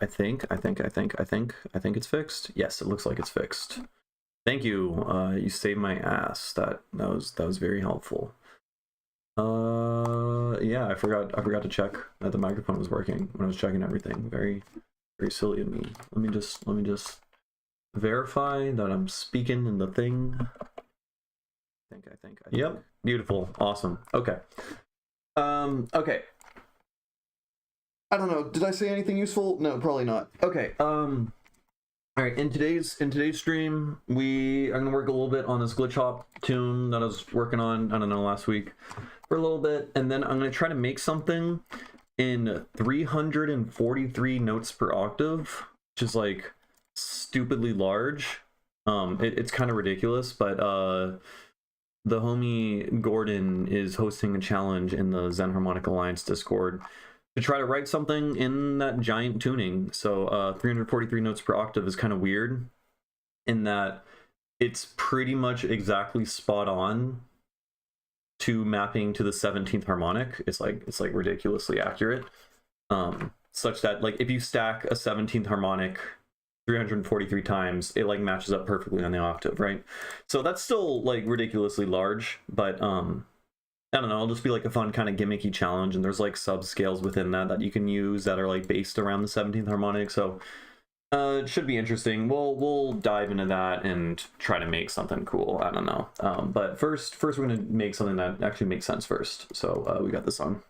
think it's fixed. Yes, it looks like it's fixed. Thank you. You saved my ass. That was very helpful. Yeah, I forgot to check that the microphone was working when I was checking everything. Very silly of me. Let me just verify that I'm speaking in the thing. I think. Yep. Beautiful. Awesome. Okay. Okay. I don't know. Did I say anything useful? No, probably not. Okay. All right. In today's stream, we are gonna work a little bit on this glitch hop tune that I was working on. I don't know, last week for a little bit, and then I'm gonna try to make something in 343 notes per octave, which is like stupidly large. It's kind of ridiculous, but the homie Gordon is hosting a challenge in the Zen Harmonic Alliance Discord to try to write something in that giant tuning. So 343 notes per octave is kind of weird in that it's pretty much exactly spot on to mapping to the 17th harmonic. It's like ridiculously accurate, such that like if you stack a 17th harmonic 343 times, it like matches up perfectly on the octave, right? So that's still like ridiculously large, but I don't know, it'll just be like a fun kind of gimmicky challenge, and there's like subscales within that you can use that are like based around the 17th harmonic. So it should be interesting. We'll dive into that and try to make something cool. I don't know, but first we're gonna make something that actually makes sense first. So we got this song.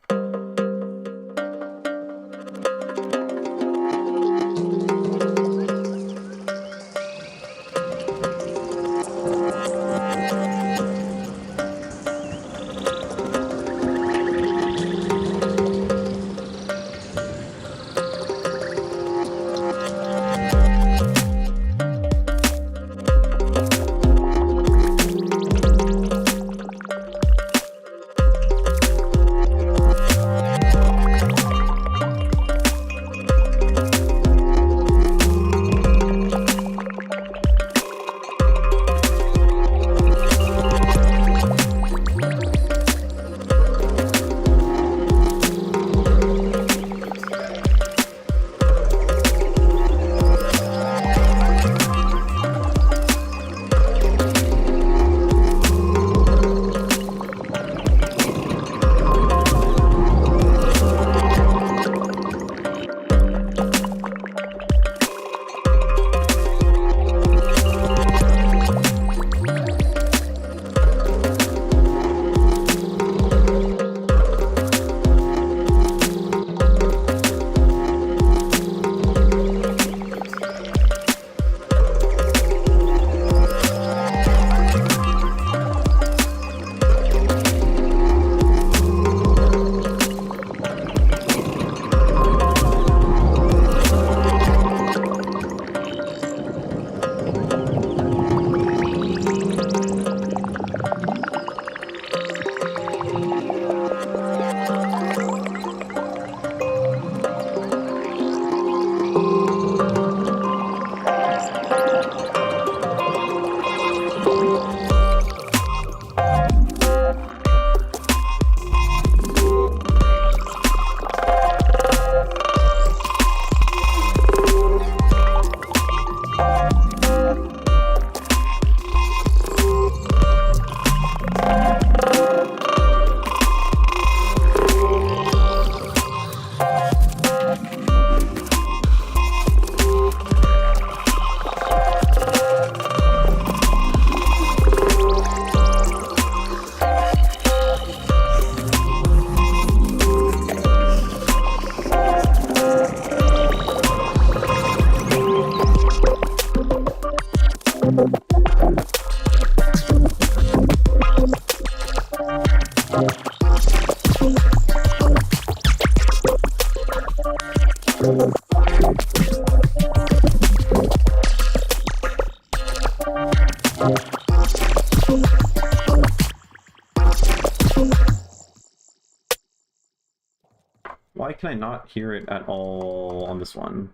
Why can I not hear it at all on this one?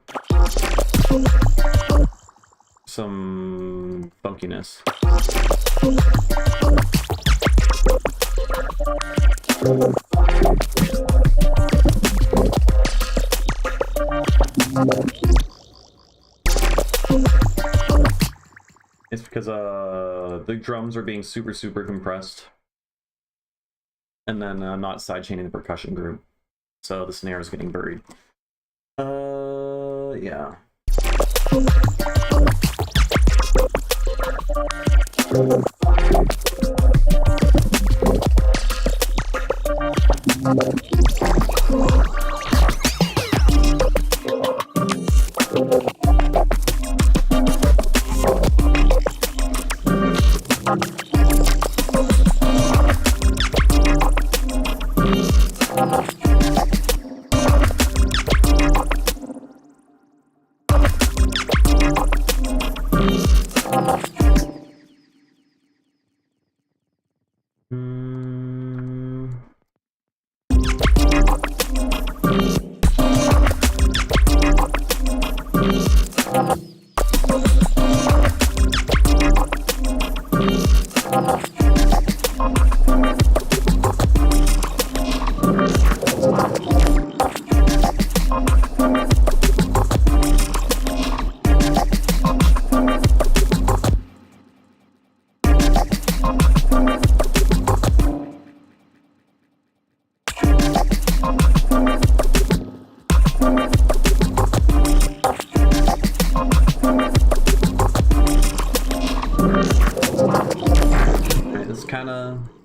Some funkiness. It's because the drums are being super compressed, and then I'm not sidechaining the percussion group, so the snare is getting buried. Yeah.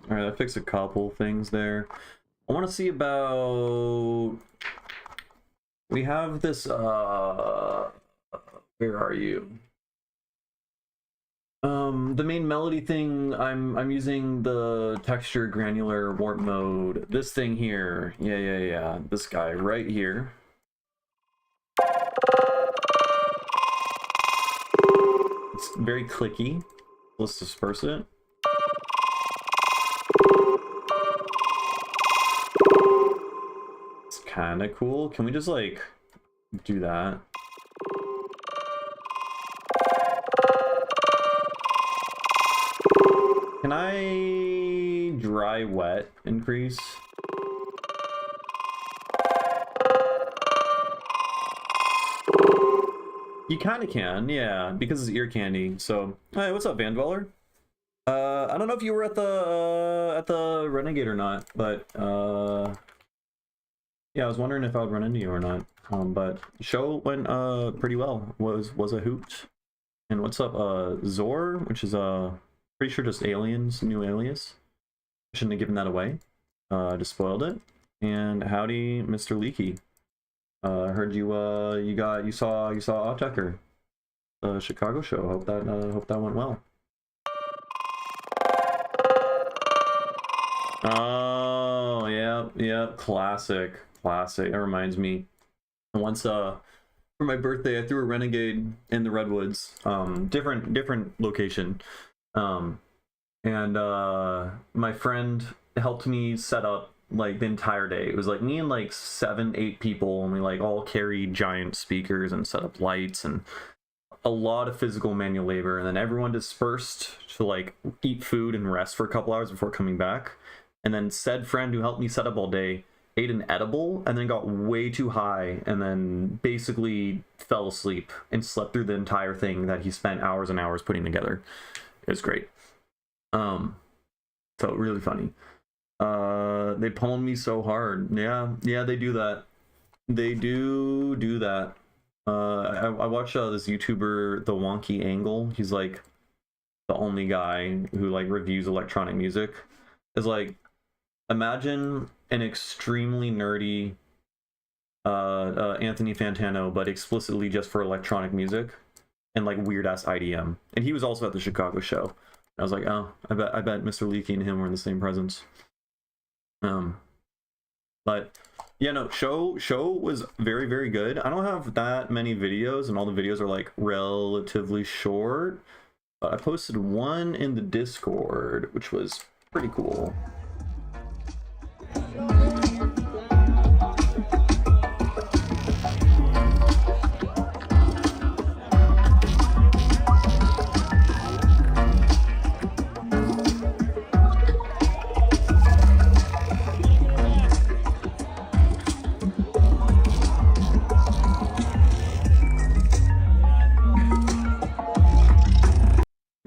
Alright, I fixed a couple things there. I want to see about... We have this, where are you? The main melody thing, I'm using the texture granular warp mode. This thing here, yeah. This guy right here. It's very clicky. Let's disperse it. It's kind of cool. Can we just like do that? Can I dry wet increase? You kind of can, yeah, because it's ear candy. So, hey, what's up, Van Dweller? I don't know if you were at the Renegade or not, but yeah, I was wondering if I would run into you or not. But show went pretty well. Was a hoot. And what's up, Zor, which is pretty sure just Alien's new alias. Shouldn't have given that away. Just spoiled it. And howdy, Mr. Leaky. Heard you you saw Autechre, the Chicago show. Hope that went well. Oh yeah, classic. That reminds me. Once for my birthday, I threw a Renegade in the Redwoods. Different location. And my friend helped me set up like the entire day. It was like me and like 7-8 people, and we like all carried giant speakers and set up lights and a lot of physical manual labor. And then everyone dispersed to like eat food and rest for a couple hours before coming back. And then said friend who helped me set up all day ate an edible and then got way too high and then basically fell asleep and slept through the entire thing that he spent hours and hours putting together. It was great. Felt really funny. They pwned me so hard. Yeah, they do that. They do that. I watched this YouTuber, The Wonky Angle. He's like the only guy who like reviews electronic music. It's like, imagine an extremely nerdy Anthony Fantano, but explicitly just for electronic music and like weird ass IDM. And he was also at the Chicago show. I was like, oh, I bet Mr. Leaky and him were in the same presence. But yeah, no, show was very, very good. I don't have that many videos, and all the videos are like relatively short. But I posted one in the Discord, which was pretty cool.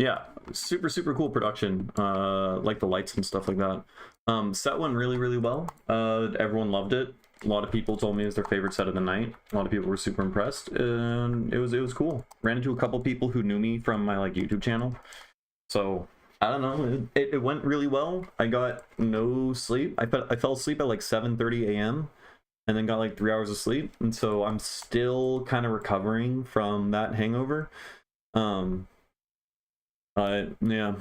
Yeah, super cool production. Like the lights and stuff like that. Set went really well. Everyone loved it. A lot of people told me it was their favorite set of the night. A lot of people were super impressed, and it was cool. Ran into a couple people who knew me from my like YouTube channel, so I don't know. It went really well. I got no sleep. I fell asleep at like 7:30 a.m. and then got like 3 hours of sleep, and so I'm still kind of recovering from that hangover. Yeah,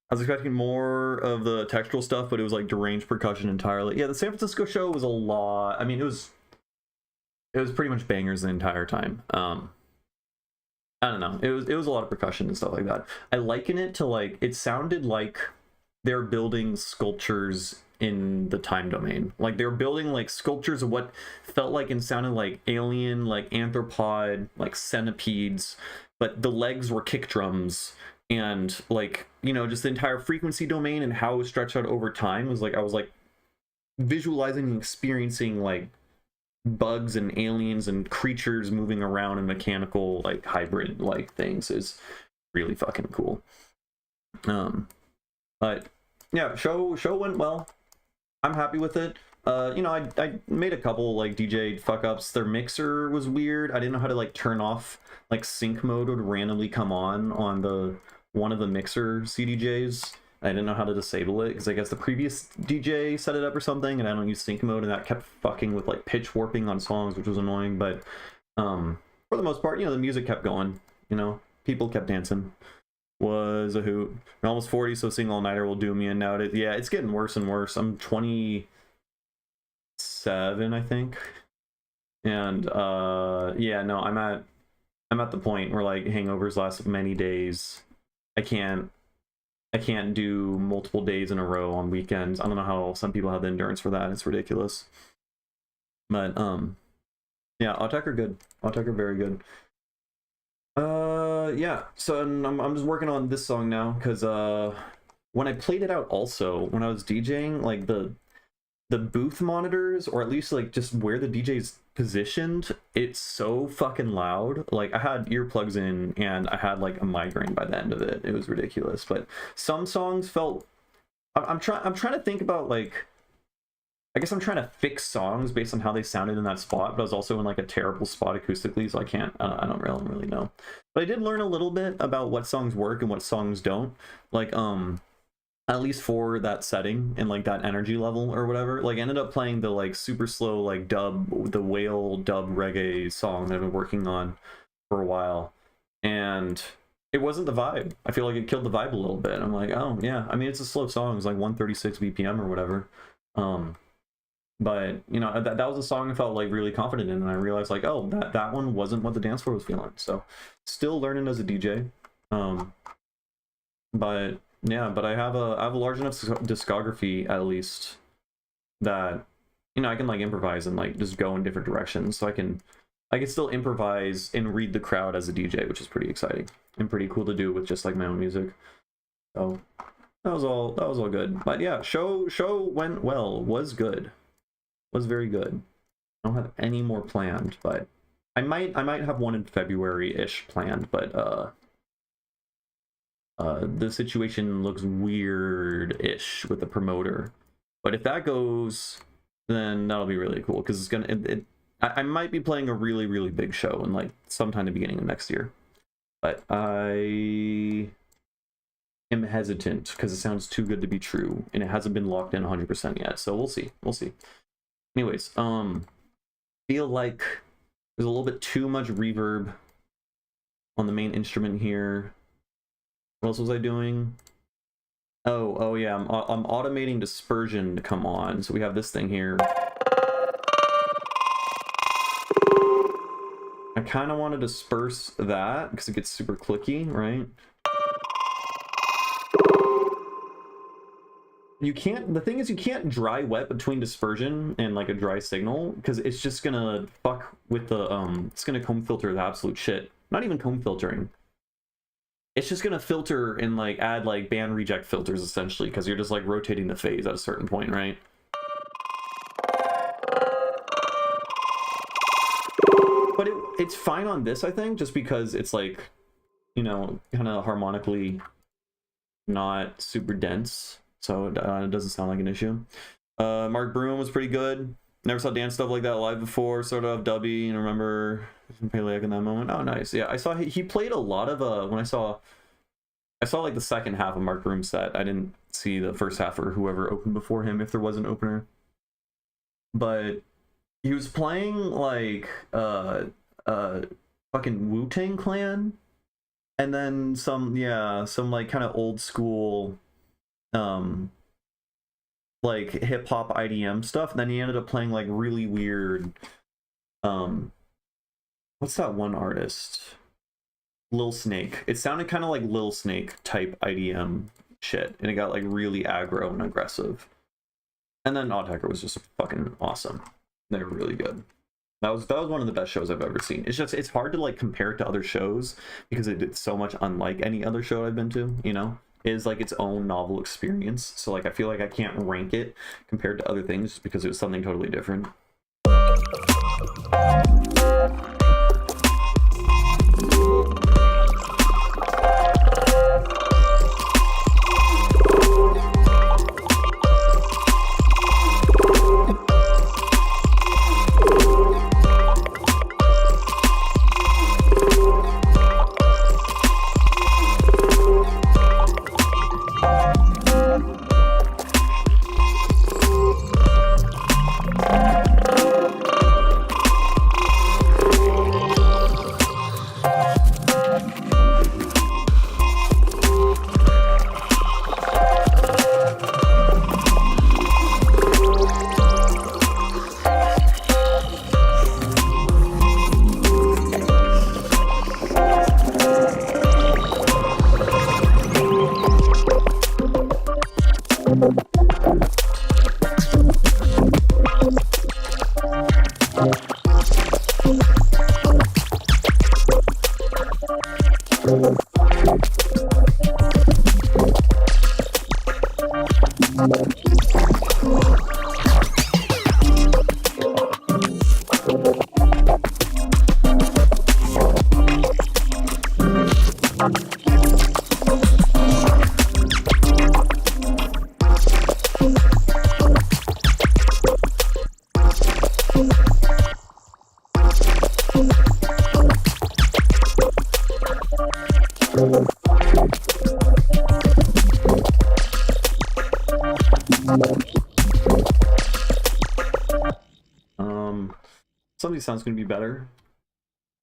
I was expecting more of the textural stuff, but it was like deranged percussion entirely. Yeah, the San Francisco show was a lot. I mean, it was pretty much bangers the entire time. I don't know. It was a lot of percussion and stuff like that. I liken it to like, it sounded like they're building sculptures in the time domain. Like they're building like sculptures of what felt like and sounded like alien, like anthropod, like centipedes, but the legs were kick drums, and like, you know, just the entire frequency domain and how it was stretched out over time was like, I was like visualizing and experiencing like bugs and aliens and creatures moving around and mechanical like hybrid like things. Is really fucking cool. But yeah, show went well. I'm happy with it. You know, I made a couple like DJ fuck ups. Their mixer was weird. I didn't know how to like turn off, like sync mode would randomly come on the one of the mixer CDJs. I didn't know how to disable it because I guess the previous DJ set it up or something, and I don't use sync mode, and that kept fucking with like pitch warping on songs, which was annoying. But for the most part, you know, the music kept going. You know, people kept dancing. Was a hoot. I'm almost 40, so Sing All Nighter will do me in nowadays. Yeah, it's getting worse and worse. I'm 27, I think, and yeah, no, I'm at the point where like hangovers last many days. I can't do multiple days in a row on weekends. I don't know how some people have the endurance for that. It's ridiculous. But yeah, Autek are good. Autek are very good. Yeah, so I'm just working on this song now because when I played it out, also when I was DJing, like the booth monitors, or at least like just where the DJ's positioned, it's so fucking loud. Like I had earplugs in and I had like a migraine by the end of it. It was ridiculous. But some songs felt, I'm trying to think about like, I guess I'm trying to fix songs based on how they sounded in that spot, but I was also in like a terrible spot acoustically, so I don't really know. But I did learn a little bit about what songs work and what songs don't. Like at least for that setting and like that energy level or whatever. Like I ended up playing the like super slow like the whale dub reggae song that I've been working on for a while, and it wasn't the vibe. I feel like it killed the vibe a little bit. I'm like, oh yeah, I mean it's a slow song, it's like 136 BPM or whatever. But you know, that was a song I felt like really confident in, and I realized like, oh, that one wasn't what the dance floor was feeling. So still learning as a DJ. But yeah, but I have a large enough discography at least that, you know, I can like improvise and like just go in different directions. So I can still improvise and read the crowd as a DJ, which is pretty exciting and pretty cool to do with just like my own music. So that was all good. But yeah, show went well, was good. Was very good. I don't have any more planned, but I might have one in February-ish planned, but the situation looks weird-ish with the promoter. But if that goes, then that'll be really cool, because it's gonna I might be playing a really big show in like sometime in the beginning of next year. But I am hesitant because it sounds too good to be true, and it hasn't been locked in 100% yet. So we'll see. Anyways, feel like there's a little bit too much reverb on the main instrument here. What else was I doing? Oh yeah, I'm automating dispersion to come on. So we have this thing here. I kind of want to disperse that because it gets super clicky, right? You can't, the thing is you can't dry wet between dispersion and like a dry signal, because it's just gonna fuck with the it's gonna comb filter the absolute shit. Not even comb filtering, it's just gonna filter and like add like band reject filters essentially, because you're just like rotating the phase at a certain point, right? But it's fine on this, I think, just because it's like, you know, kind of harmonically not super dense, so it doesn't sound like an issue. Mark Broom was pretty good. Never saw Dan stuff like that live before. Sort of dubby, and remember Peleac in that moment. Oh, nice. Yeah, I saw he played a lot of when I saw like the second half of Mark Broom's set. I didn't see the first half or whoever opened before him, if there was an opener. But he was playing like fucking Wu-Tang Clan, and then some like kind of old school like hip hop IDM stuff. And then he ended up playing like really weird what's that one artist? Lil Snake. It sounded kind of like Lil Snake type IDM shit, and it got like really aggro and aggressive. And then Autechre was just fucking awesome. They were really good. That was one of the best shows I've ever seen. It's hard to like compare it to other shows because it's so much unlike any other show I've been to, you know? It is like its own novel experience. So like I feel like I can't rank it compared to other things just because it was something totally different. Some of these sounds going to be better.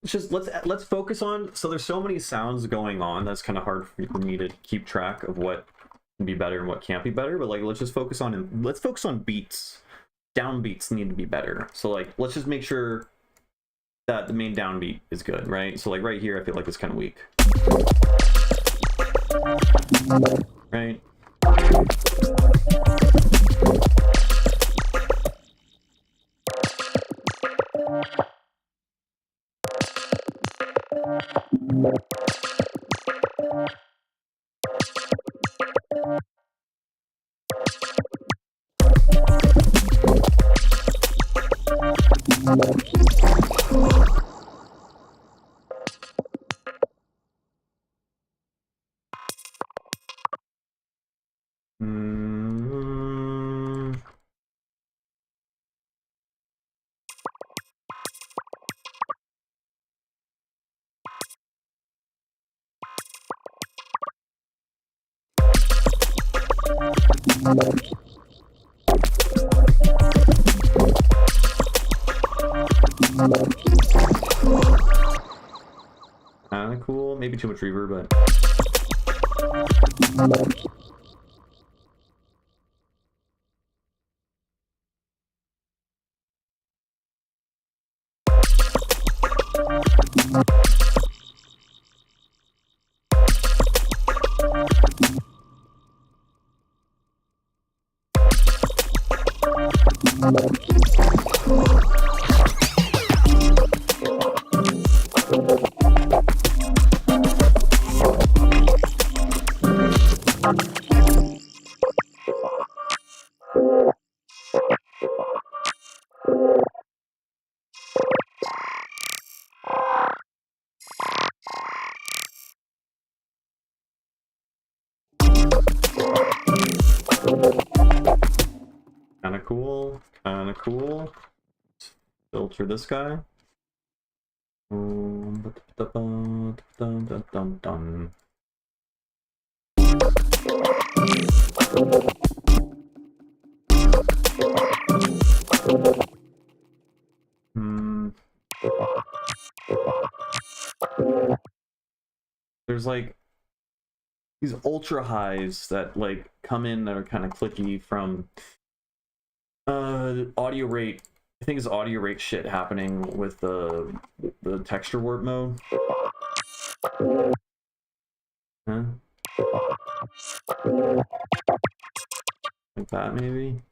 It's just let's focus on. So there's so many sounds going on that's kind of hard for me to keep track of what can be better and what can't be better. But like let's focus on beats. Downbeats need to be better. So like let's just make sure that the main downbeat is good, right? So like right here, I feel like it's kind of weak, right? Kinda cool. Maybe too much reverb, but cool. Kind of cool. Filter this guy. There's like these ultra highs that like come in that are kind of clicky from audio rate. I think it's audio rate shit happening with the texture warp mode. Huh? Like that maybe.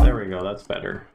There we go, that's better.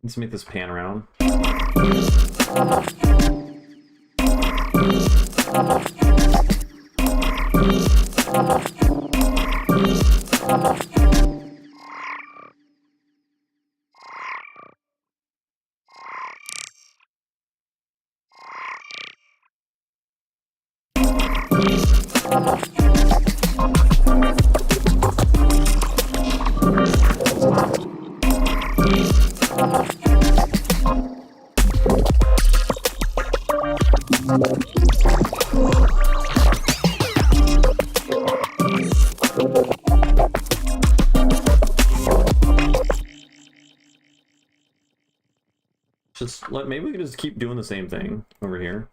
Let's make this pan around. Just let, maybe we can just keep doing the same thing over here.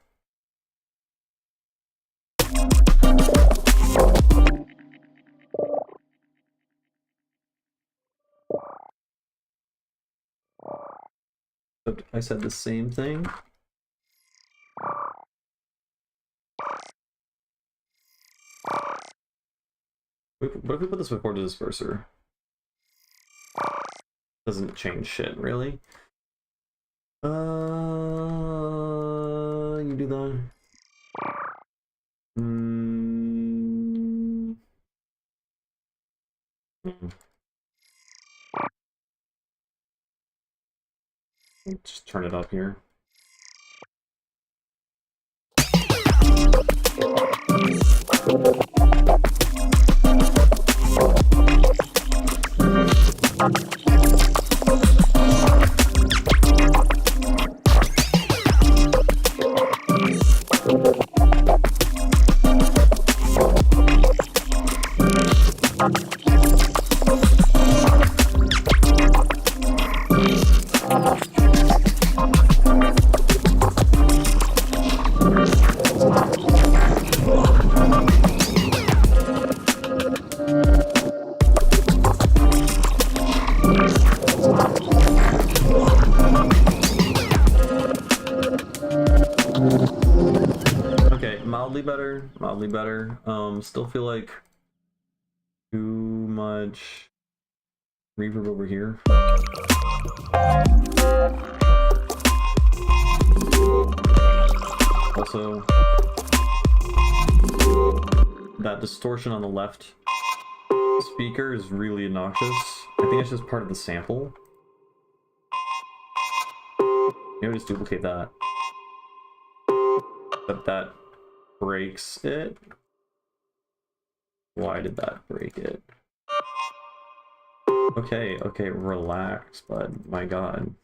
I said the same thing. What if we put this before the disperser? Doesn't change shit, really. You do that. Just turn it up here. Mildly better. Still feel like too much reverb over here. Also, that distortion on the left speaker is really obnoxious. I think it's just part of the sample. Maybe just duplicate that. But that breaks it. Why did that break it? Okay, okay, relax, bud. My god.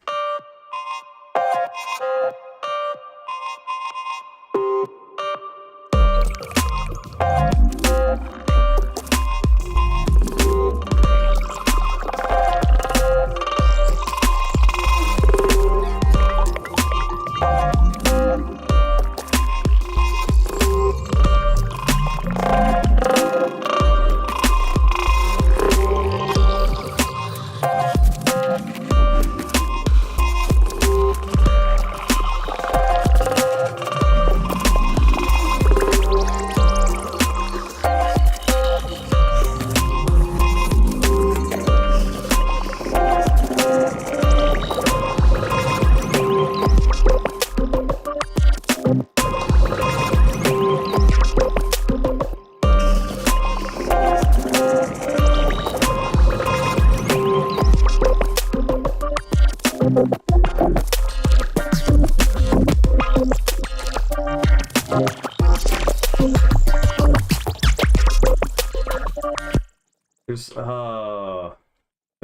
There's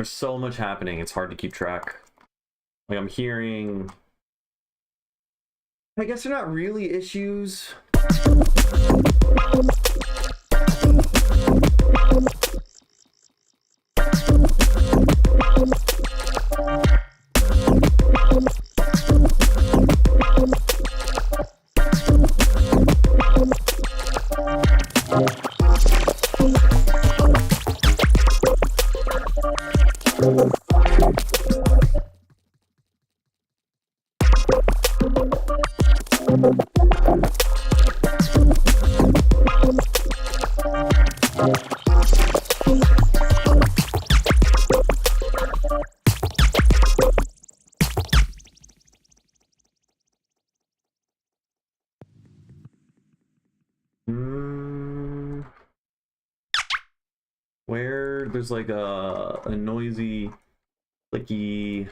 so much happening, it's hard to keep track. Like, I'm hearing... I guess they're not really issues. Where there's like a noisy, clicky.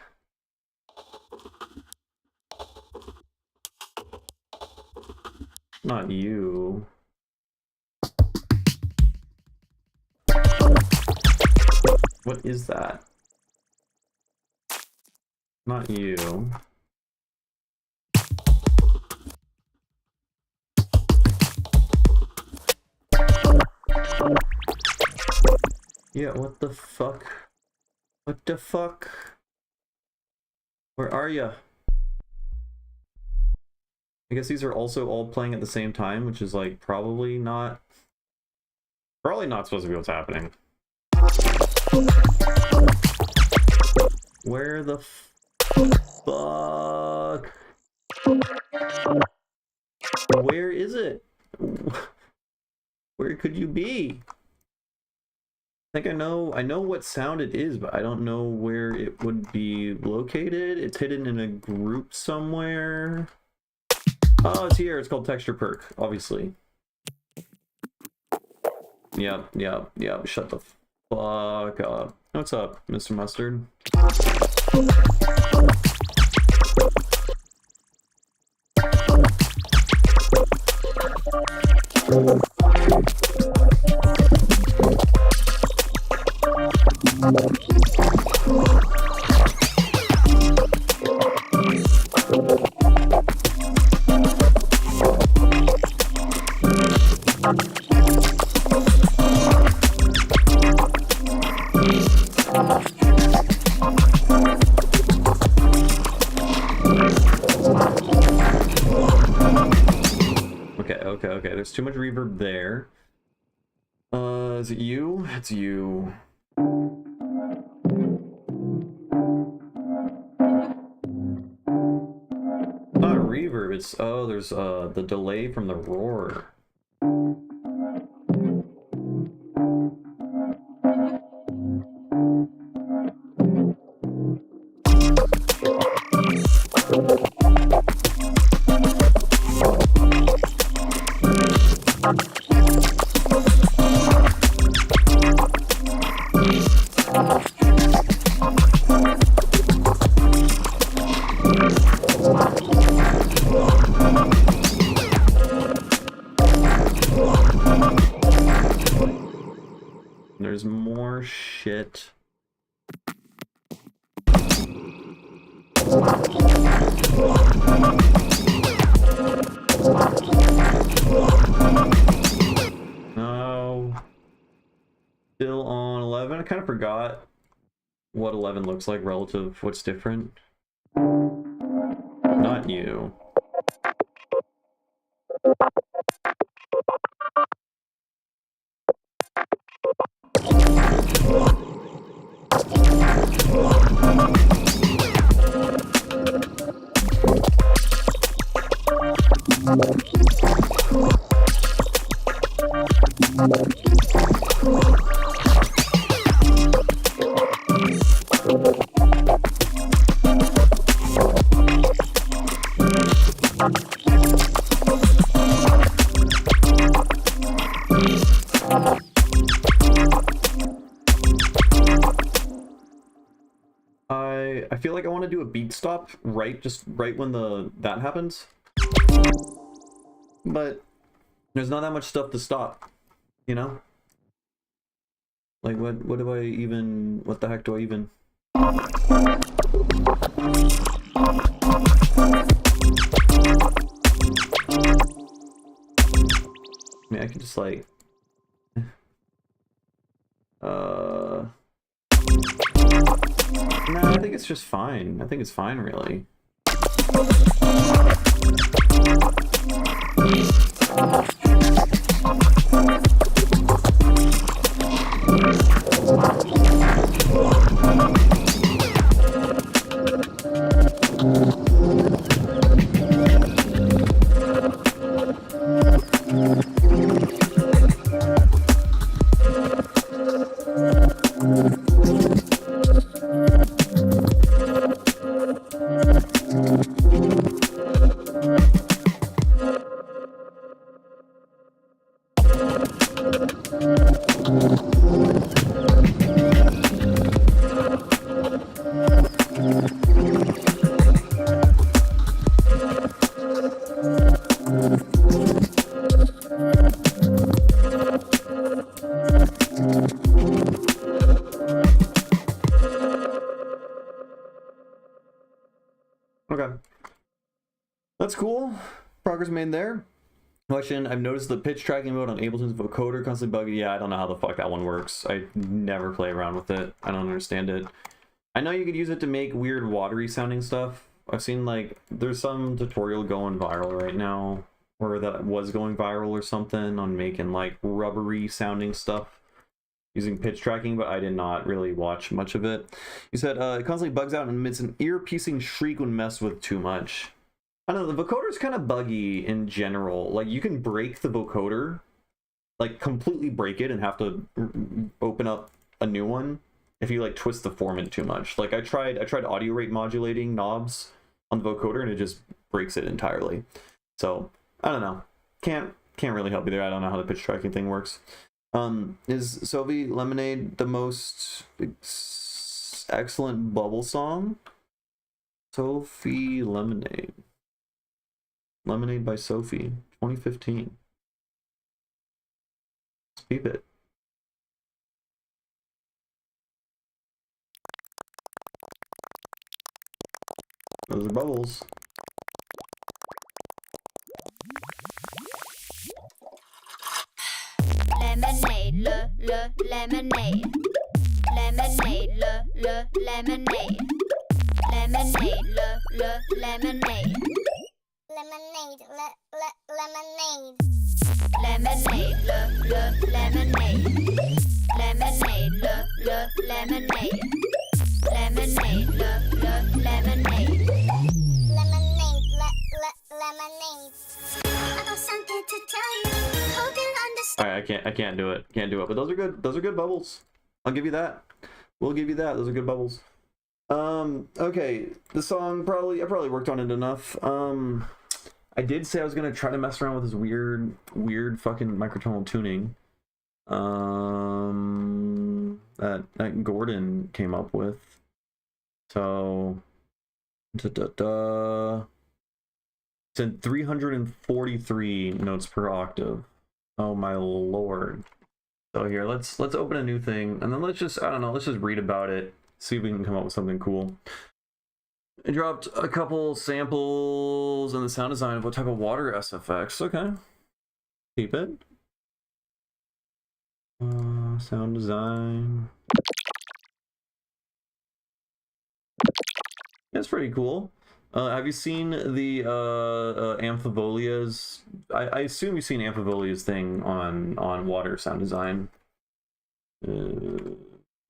Not you. What is that? Not you. Yeah, what the fuck? What the fuck? Where are ya? I guess these are also all playing at the same time, which is like probably not supposed to be what's happening. Where the fuck? Where is it? Where could you be? I think I know what sound it is, but I don't know where it would be located. It's hidden in a group somewhere. Oh, it's here. It's called Texture Perk, obviously. Yep. Shut the fuck up. What's up, Mr. Mustard? Okay. There's too much reverb there. Is it you? It's you. Not reverb, it's there's the delay from the roar. There's more shit. No. Still on 11. I kind of forgot what 11 looks like relative what's different. Not you. I feel like I want to do a beat stop just right when that happens. But there's not that much stuff to stop, you know? Like, what do I even, what the heck do I even? I mean, I can just like, no, I think it's just fine. I think it's fine, really. Okay. That's cool. Progress made there. Question, I've noticed the pitch tracking mode on Ableton's vocoder constantly buggy. Yeah, I don't know how the fuck that one works. I never play around with it. I don't understand it. I know you could use it to make weird watery sounding stuff. I've seen like, there's some tutorial going viral right now, or that was going viral or something, on making like rubbery sounding stuff using pitch tracking, but I did not really watch much of it. You said it constantly bugs out and emits an ear-piercing shriek when messed with too much. I don't know, the vocoder is kind of buggy in general. Like, you can break the vocoder, like completely break it and have to open up a new one if you like twist the formant too much. Like I tried audio rate modulating knobs on the vocoder and it just breaks it entirely. So I don't know. Can't really help you there. I don't know how the pitch tracking thing works. Is Sophie Lemonade the most excellent bubble song? Sophie Lemonade. Lemonade by Sophie, 2015. Let's peep it. Those are bubbles. Lemonade, lemonade. Lemonade, lemonade. Lemonade, lemonade. Lemonade, lemonade. Lemonade, lemonade. Lemonade, lemonade. Lemonade, lemonade. Lemonade, lemonade. I got something to tell you. Hope you'll understand. Alright, I can't do it. Can't do it. But those are good. Those are good bubbles. I'll give you that. We'll give you that. Those are good bubbles. Okay. The song I probably worked on it enough. I did say I was gonna try to mess around with this weird fucking microtonal tuning. That Gordon came up with. So it's in 343 notes per octave. Oh my lord. So here, let's open a new thing, and then let's just, I don't know, let's just read about it, see if we can come up with something cool. I dropped a couple samples and the sound design of what type of water SFX. Okay. Keep it. Sound design. That's pretty cool. Have you seen the Amphivolia's? I assume you've seen Amphivolia's thing on water sound design.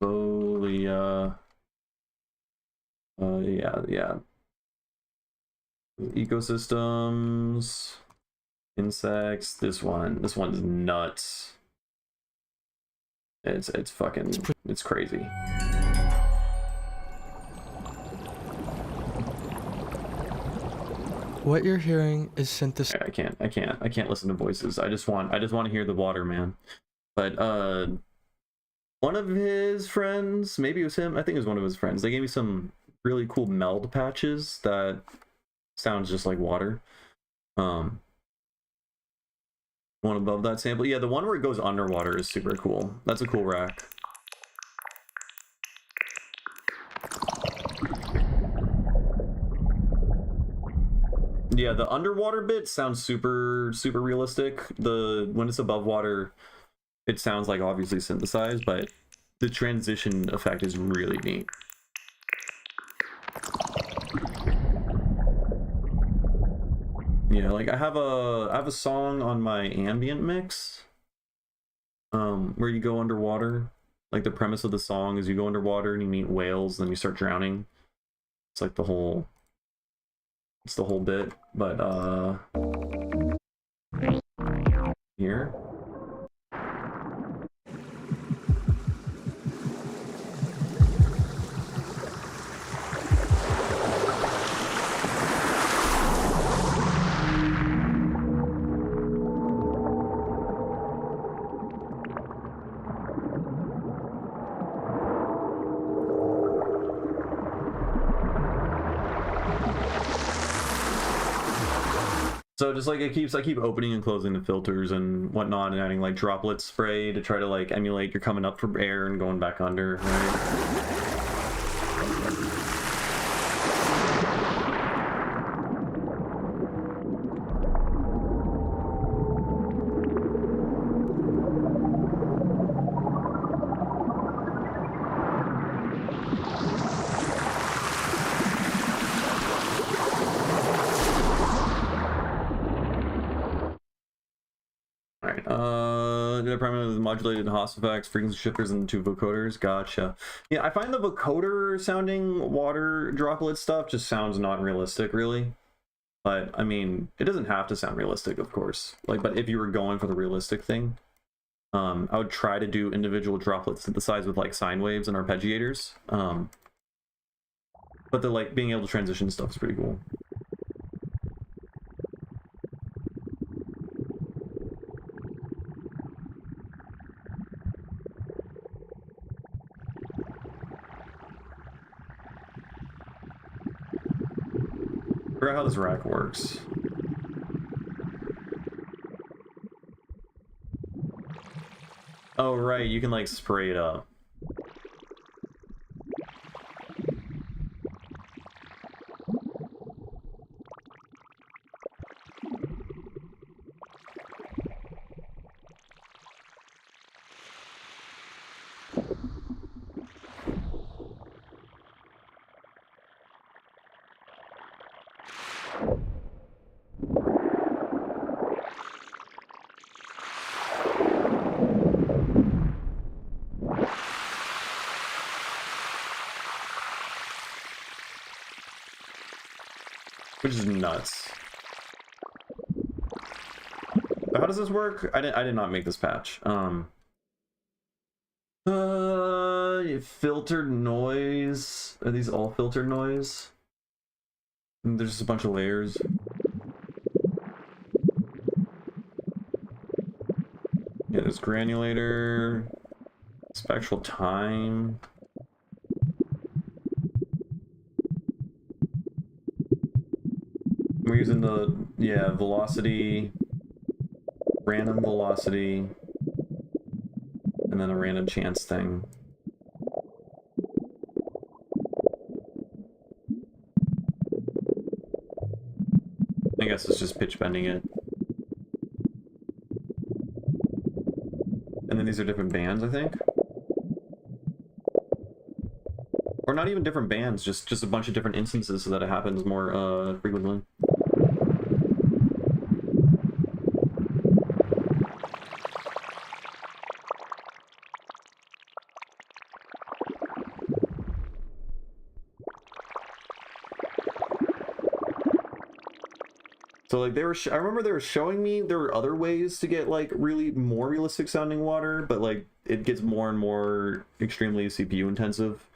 Volia. Yeah. Ecosystems, insects. This one's nuts. It's fucking, it's crazy. What you're hearing is synthesis. I can't listen to voices. I just want to hear the water, man. But one of his friends, maybe it was him, I think it was one of his friends, they gave me some really cool meld patches that sounds just like water. One above that sample. Yeah, the one where it goes underwater is super cool. That's a cool rack. Yeah, the underwater bit sounds super realistic. When it's above water, it sounds like obviously synthesized, but the transition effect is really neat. Yeah, like I have a song on my ambient mix, where you go underwater. Like the premise of the song is you go underwater and you meet whales, then you start drowning. It's like the whole bit, but here. So just like I keep opening and closing the filters and whatnot, and adding like droplet spray to try to like emulate you're coming up for air and going back under, right? Did I primarily with modulated Haas effects, frequency shifters, and 2 vocoders? Gotcha. Yeah, I find the vocoder sounding water droplet stuff just sounds not realistic, really. But I mean, it doesn't have to sound realistic, of course. Like, but if you were going for the realistic thing, I would try to do individual droplets synthesized with like sine waves and arpeggiators. But the like being able to transition stuff is pretty cool. I forgot how this rack works. Oh, right, you can like spray it up. Which is nuts. So how does this work? I did not make this patch. Filtered noise. Are these all filtered noise? And there's just a bunch of layers. Yeah, there's granulator, spectral time. We're using the, yeah, velocity, random velocity, and then a random chance thing. I guess it's just pitch bending it. And then these are different bands, I think. Or not even different bands, just a bunch of different instances so that it happens more frequently. So like I remember they were showing me there were other ways to get like really more realistic sounding water, but like it gets more and more extremely CPU intensive.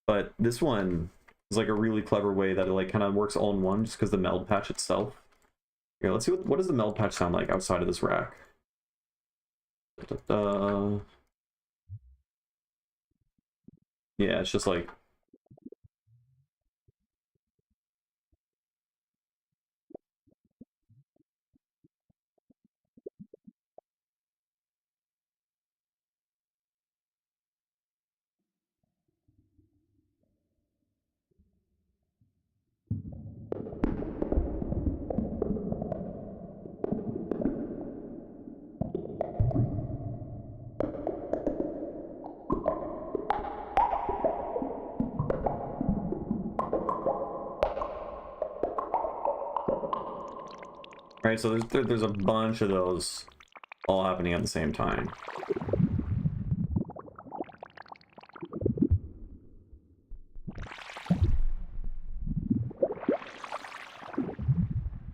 But this one is like a really clever way that it like kind of works all in one just because the meld patch itself. Here, let's see what does the meld patch sound like outside of this rack. Yeah, it's just like right? So there's a bunch of those all happening at the same time.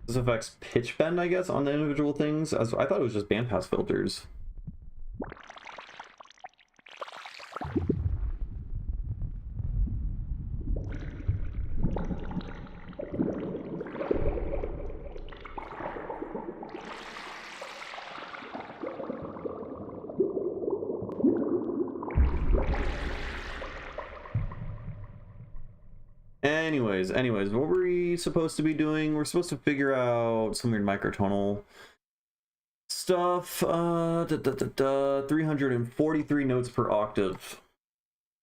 This affects pitch bend, I guess, on the individual things. As I thought it was just bandpass filters. Anyways, what were we supposed to be doing? We're supposed to figure out some weird microtonal stuff. 343 notes per octave.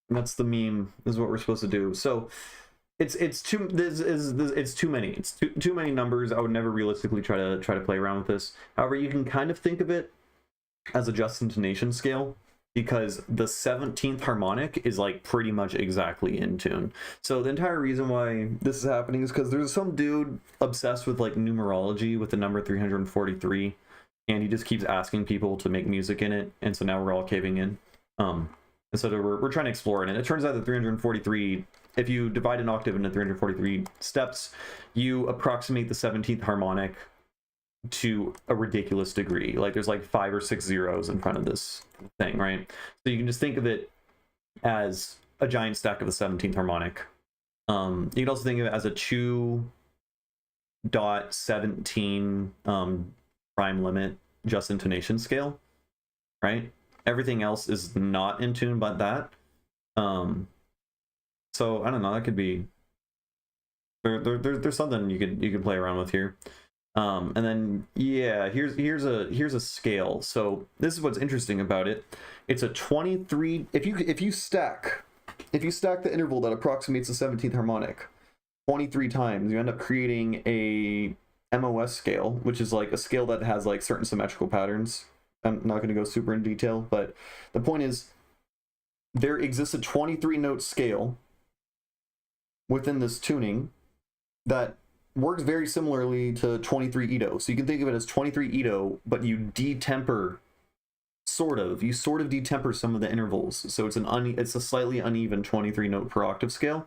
That's the meme. Is what we're supposed to do. So it's too many. It's too many numbers. I would never realistically try to play around with this. However, you can kind of think of it as a just intonation scale, because the 17th harmonic is like pretty much exactly in tune. So the entire reason why this is happening is because there's some dude obsessed with like numerology with the number 343, and he just keeps asking people to make music in it, and so now we're all caving in. And so we're trying to explore it, and it turns out that 343, if you divide an octave into 343 steps, you approximate the 17th harmonic to a ridiculous degree. Like there's like 5 or 6 zeros in front of this thing, right? So you can just think of it as a giant stack of the 17th harmonic. You can also think of it as a 2.17 prime limit just intonation scale, right? Everything else is not in tune but that. So I don't know, that could be there's something you could play around with here. And then yeah, here's a scale. So this is what's interesting about it. It's a 23. If you stack the interval that approximates the 17th harmonic 23 times, you end up creating a MOS scale, which is like a scale that has like certain symmetrical patterns. I'm not going to go super in detail, but the point is there exists a 23 note scale within this tuning that works very similarly to 23 Ito. So you can think of it as 23 Ito, but you detemper, you sort of detemper some of the intervals. So it's a slightly uneven 23 note per octave scale,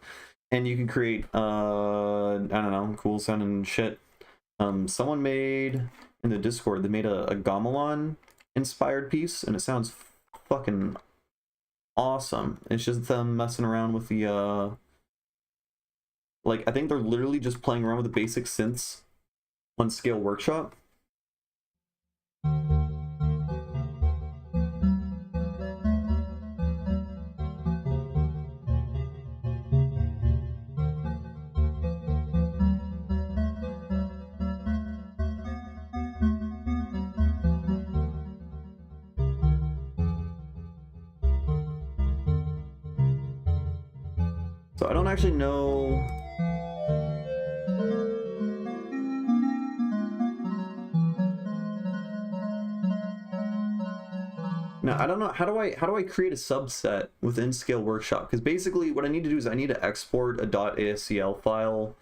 and you can create I don't know, cool sounding shit. Someone made in the Discord, they made a gamelan inspired piece, and it sounds fucking awesome. It's just them messing around with the like, I think they're literally just playing around with the basic synths on Scale Workshop. So I don't actually know. Now, I don't know, how do I create a subset within Scale Workshop? Because basically what I need to do is I need to export a .ascl file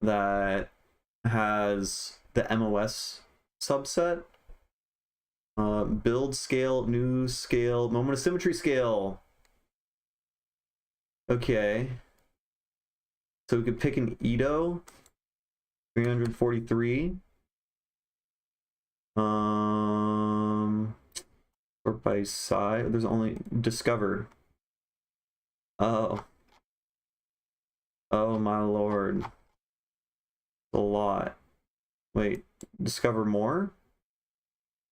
that has the MOS subset. Build scale, new scale, moment of symmetry scale. Okay. So we could pick an Ito, 343. Sort by size. There's only discover. Oh my lord. A lot. Wait, discover more?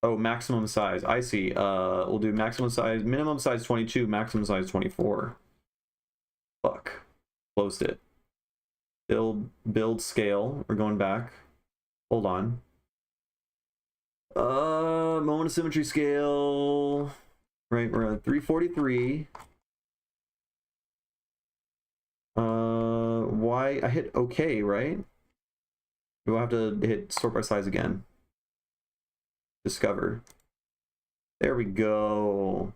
Oh, maximum size. I see. We'll do maximum size, minimum size 22, maximum size 24. Fuck. Closed it. Build scale. We're going back. Hold on. Moment of symmetry scale. Right, we're at 343. Why I hit OK, right? Do I have to hit sort by size again? Discover. There we go.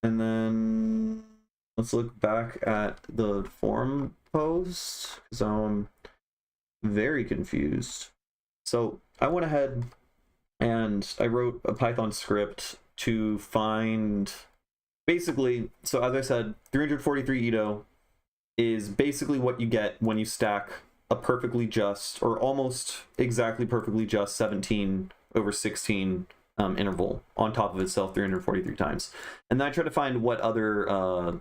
And then let's look back at the forum post. So very confused. So I went ahead and I wrote a Python script to find basically, so as I said, 343 Ito is basically what you get when you stack a perfectly just, or almost exactly perfectly just 17 over 16 interval on top of itself 343 times. And then I try to find what other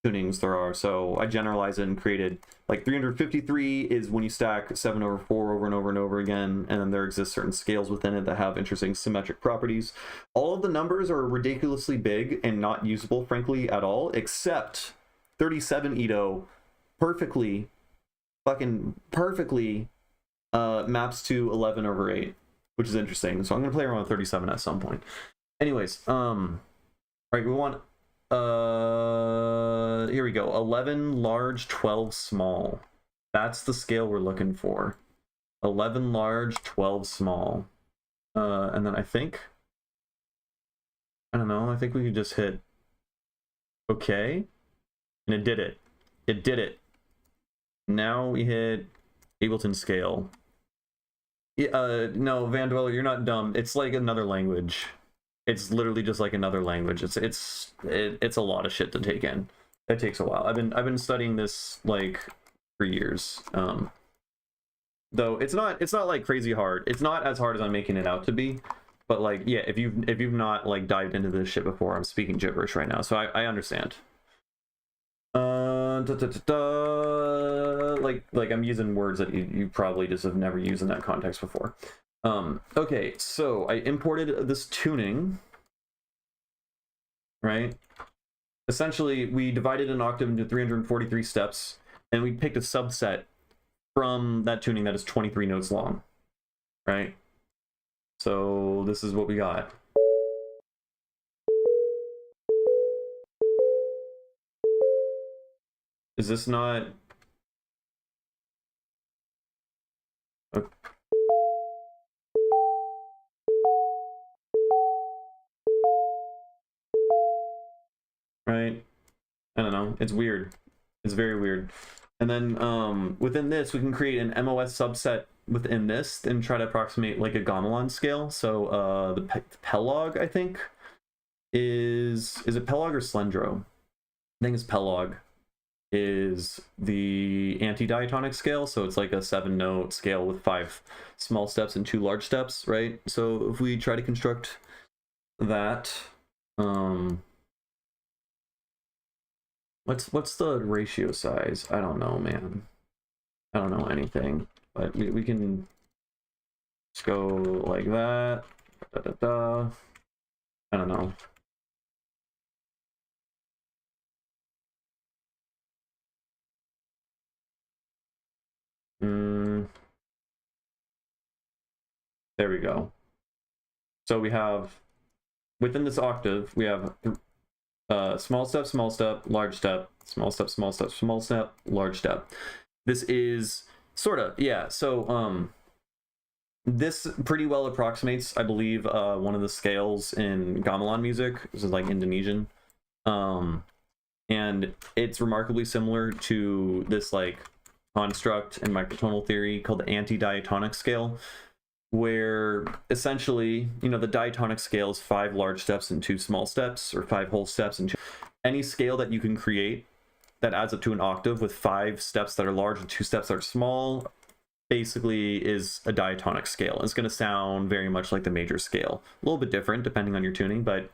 tunings there are. So I generalized it and created like 353 is when you stack 7 over 4 over and over and over again, and then there exist certain scales within it that have interesting symmetric properties. All of the numbers are ridiculously big and not usable, frankly, at all, except 37 Ito perfectly maps to 11 over 8, which is interesting. So I'm gonna play around with 37 at some point. Anyways, all right, we want here we go, 11 large, 12 small. That's the scale we're looking for. 11 large, 12 small. And then I don't know, I think we could just hit okay, and it did it. Now we hit Ableton scale. No, Van Dweller, you're not dumb. It's like another language. It's literally just like another language. It's a lot of shit to take in. It takes a while. I've been studying this like for years. Though it's not like crazy hard. It's not as hard as I'm making it out to be. But like, yeah, if you've not like dived into this shit before, I'm speaking gibberish right now, so I understand. Like I'm using words that you probably just have never used in that context before. Okay, so I imported this tuning, right? Essentially, we divided an octave into 343 steps, and we picked a subset from that tuning that is 23 notes long, right? So this is what we got. Is this not... Okay. Right? I don't know. It's weird. It's very weird. And then within this, we can create an MOS subset within this and try to approximate like a gamelan scale. So the Pelog, I think, is it Pelog or Slendro? I think it's Pelog. Is the anti-diatonic scale, so it's like a 7-note scale with 5 small steps and 2 large steps, right? So if we try to construct that, what's the ratio size? I don't know, man. I don't know anything, but we can just go like that. I don't know. There we go. So we have, within this octave, we have small step, large step, small step, small step, large step. This is sort of, yeah, so this pretty well approximates, I believe, one of the scales in gamelan music. This is like Indonesian. And it's remarkably similar to this like construct in microtonal theory called the anti-diatonic scale, where essentially, you know, the diatonic scale is 5 large steps and 2 small steps, or 5 whole steps and 2. Any scale that you can create that adds up to an octave with 5 steps that are large and 2 steps that are small basically is a diatonic scale. It's going to sound very much like the major scale. A little bit different depending on your tuning, but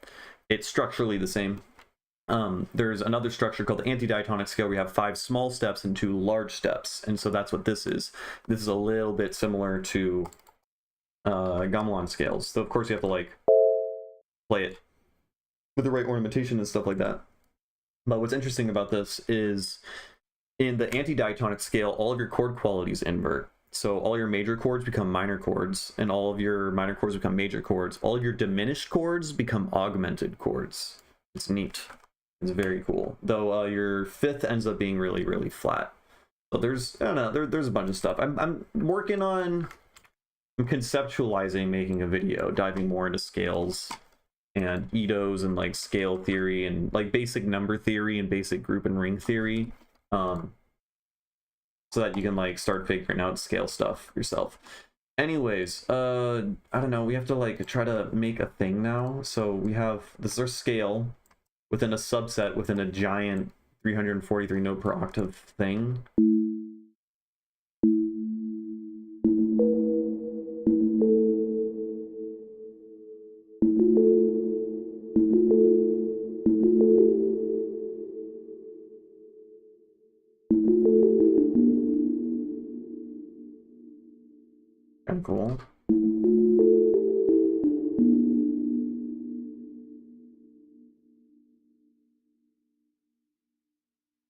it's structurally the same. There's another structure called the anti-diatonic scale where you have 5 small steps and 2 large steps, and so that's what this is. This is a little bit similar to gamelan scales. So of course you have to like play it with the right ornamentation and stuff like that. But what's interesting about this is in the anti-diatonic scale, all of your chord qualities invert. So all your major chords become minor chords, and all of your minor chords become major chords. All of your diminished chords become augmented chords. It's neat. It's very cool. Though your fifth ends up being really, really flat. So there's, I don't know, there's a bunch of stuff. I'm working on conceptualizing making a video, diving more into scales and Itos and like scale theory and like basic number theory and basic group and ring theory. so that you can like start figuring out scale stuff yourself. Anyways, I don't know, we have to like try to make a thing now. So we have, this is our scale within a subset within a giant 343 note per octave thing. Kind of cool.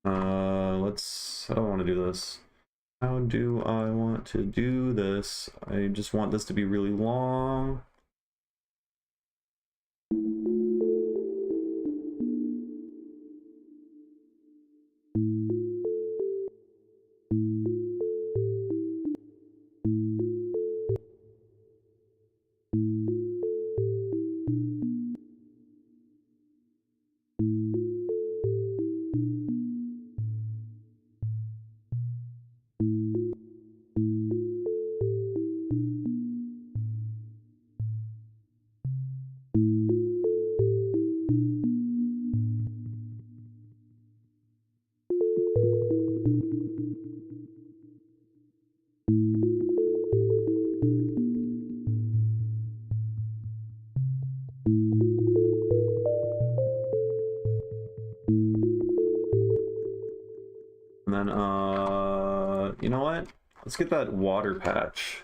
How do I want to do this? How do I want to do this? I just want this to be really long. And then, you know what? Let's get that water patch.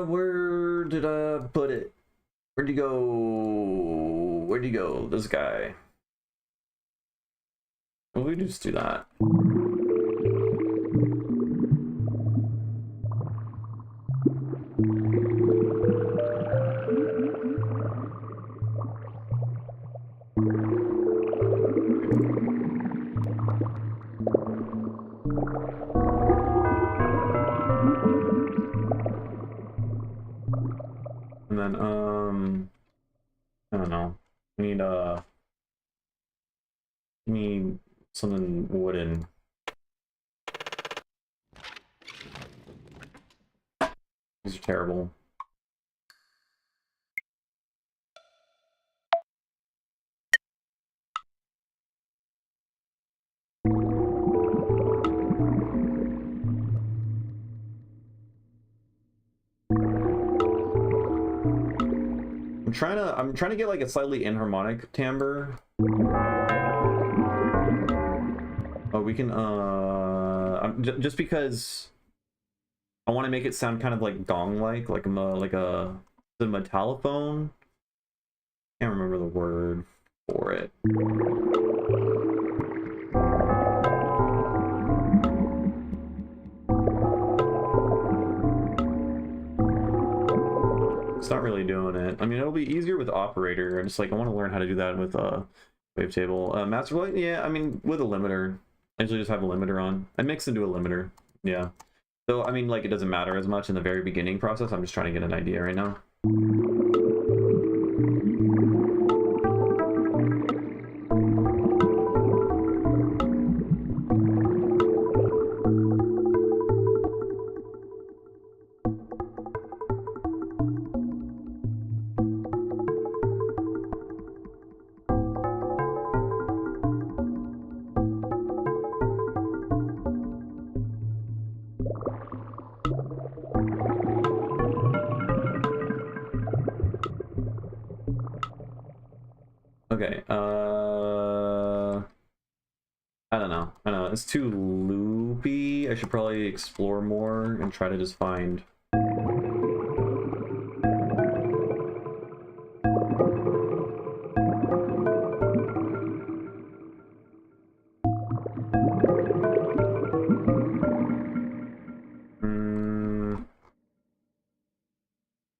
Where did I put it? Where'd you go? Where'd you go? This guy. Well, we just do that. And then, I don't know. We need something wooden. These are terrible. I'm trying to get like a slightly inharmonic timbre. Oh, we can just because I want to make it sound kind of like gong-like, like a metallophone. Can't remember the word for it. It's not really doing it. I mean, it'll be easier with operator. I want to learn how to do that with wavetable. Master Light, yeah, I mean, with a limiter. I usually just have a limiter on. I mix into a limiter, yeah. So, I mean, like, it doesn't matter as much in the very beginning process. I'm just trying to get an idea right now. Okay, I don't know. It's too loopy. I should probably explore more and try to just find...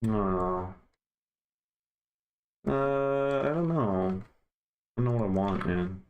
Oh. I don't know. I don't know what I want, man.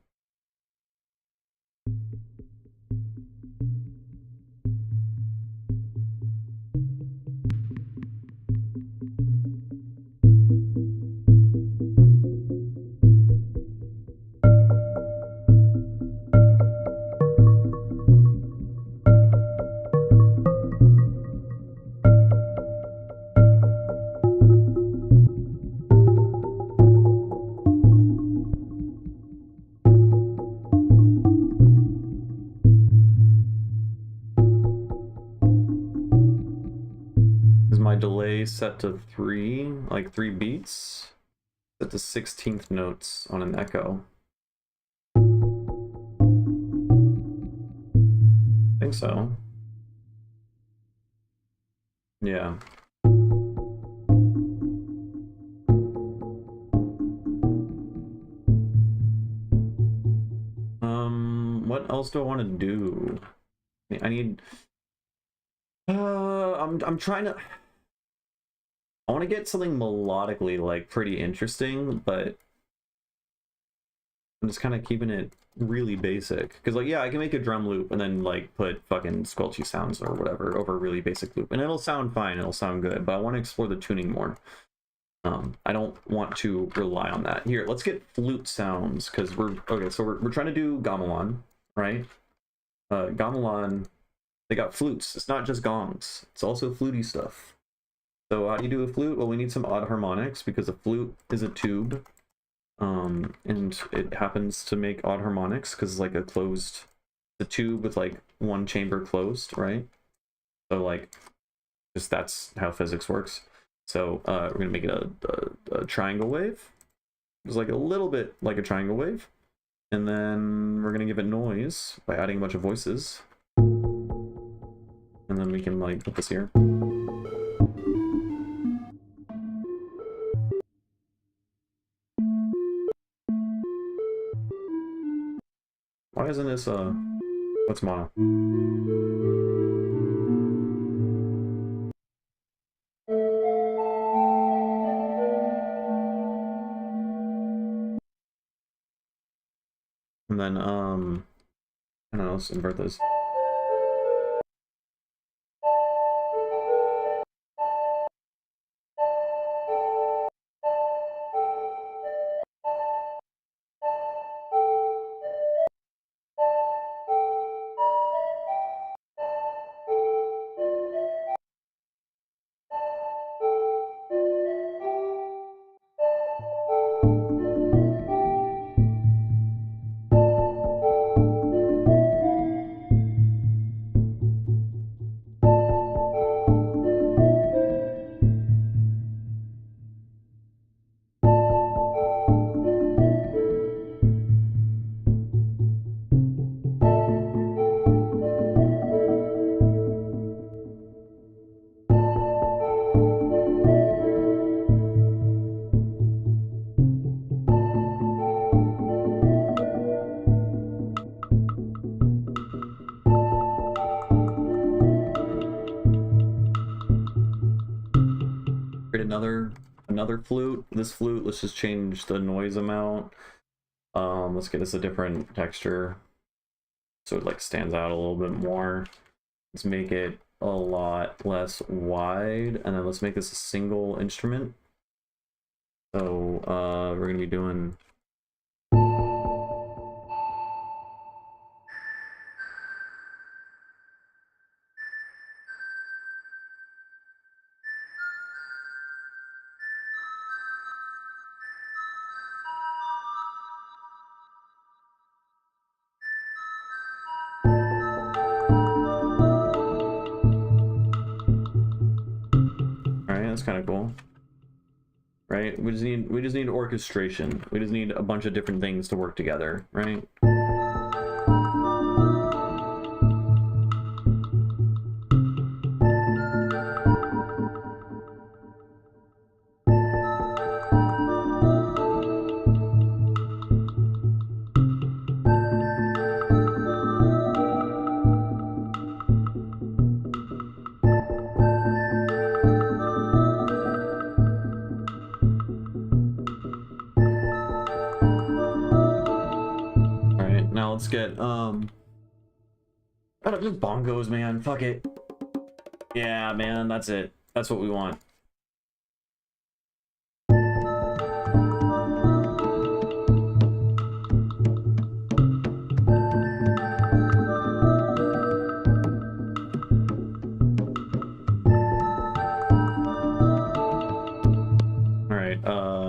set to 3, like 3 beats. Set to 16th notes on an echo. I think so. Yeah. What else do I want to do? I need I'm trying to, I want to get something melodically like pretty interesting, but I'm just kind of keeping it really basic, because like, yeah, I can make a drum loop and then like put fucking squelchy sounds or whatever over a really basic loop and it'll sound fine, it'll sound good, but I want to explore the tuning more. I don't want to rely on that. Here, let's get flute sounds, because we're trying to do gamelan, right? Gamelan, they got flutes. It's not just gongs, it's also fluty stuff. So how do you do a flute? Well, we need some odd harmonics, because a flute is a tube, and it happens to make odd harmonics because like the tube with like one chamber closed, right? So like, just that's how physics works. So we're gonna make it a triangle wave. It's like a little bit like a triangle wave, and then we're gonna give it noise by adding a bunch of voices, and then we can like put this here. Why isn't this what's mono? And then I don't know, let's invert this. Another flute. This flute, let's just change the noise amount. Let's get this a different texture so it like stands out a little bit more. Let's make it a lot less wide, and then let's make this a single instrument. So we're gonna be doing kind of cool, right? We just need orchestration. We just need a bunch of different things to work together, right? Let's get just bongos, man. Fuck it. Yeah, man, that's it. That's what we want. All right.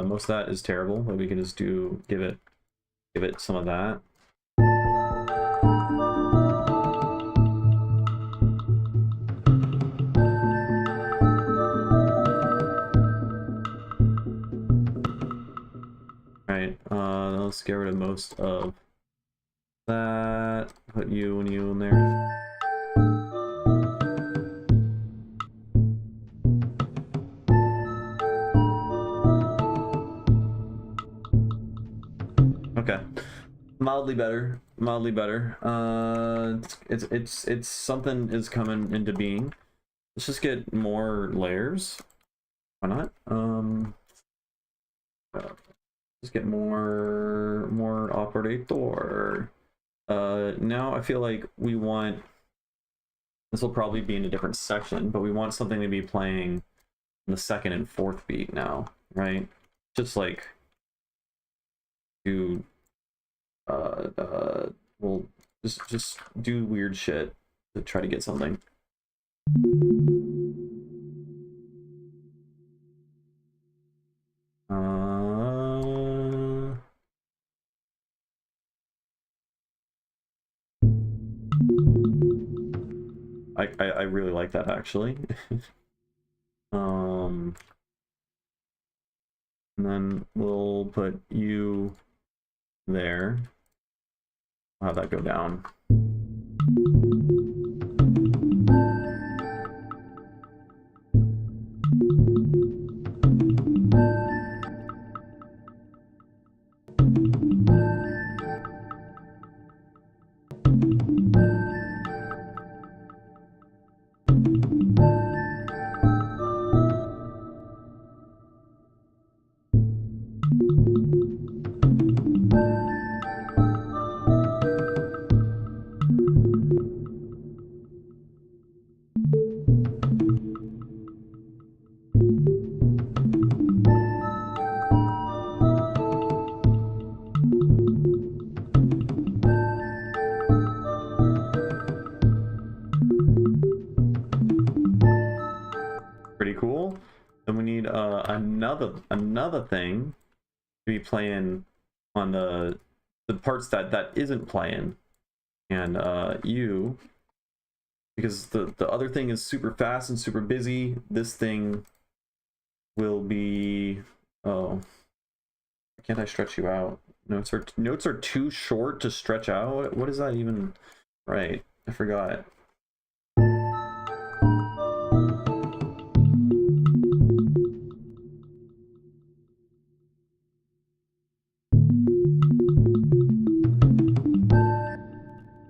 Most of that is terrible, but we can just give it some of that. right, let's get rid of most of that. Put you and you in there. Okay, mildly better. Mildly better. It's something is coming into being. Let's just get more layers. Why not? Just get more operator. Now I feel like we want, this will probably be in a different section, but we want something to be playing in the second and fourth beat now, right? Just like do we'll just do weird shit to try to get something. I really like that actually. And then we'll put you there. I'll have that go down. Pretty cool. Then we need another thing to be playing on the parts that isn't playing, and you, because the other thing is super fast and super busy. This thing will be, oh, why can't I stretch you out? Notes are too short to stretch out. What is that even? Right, I forgot.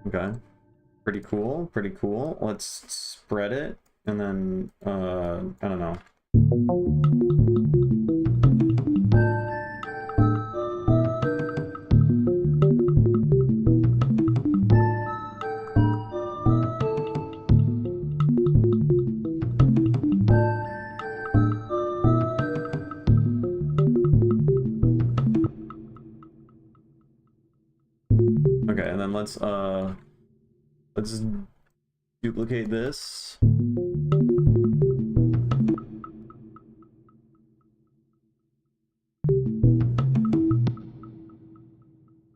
Okay, pretty cool, pretty cool. Let's spread it, and then I don't know. Okay, and then let's duplicate this. And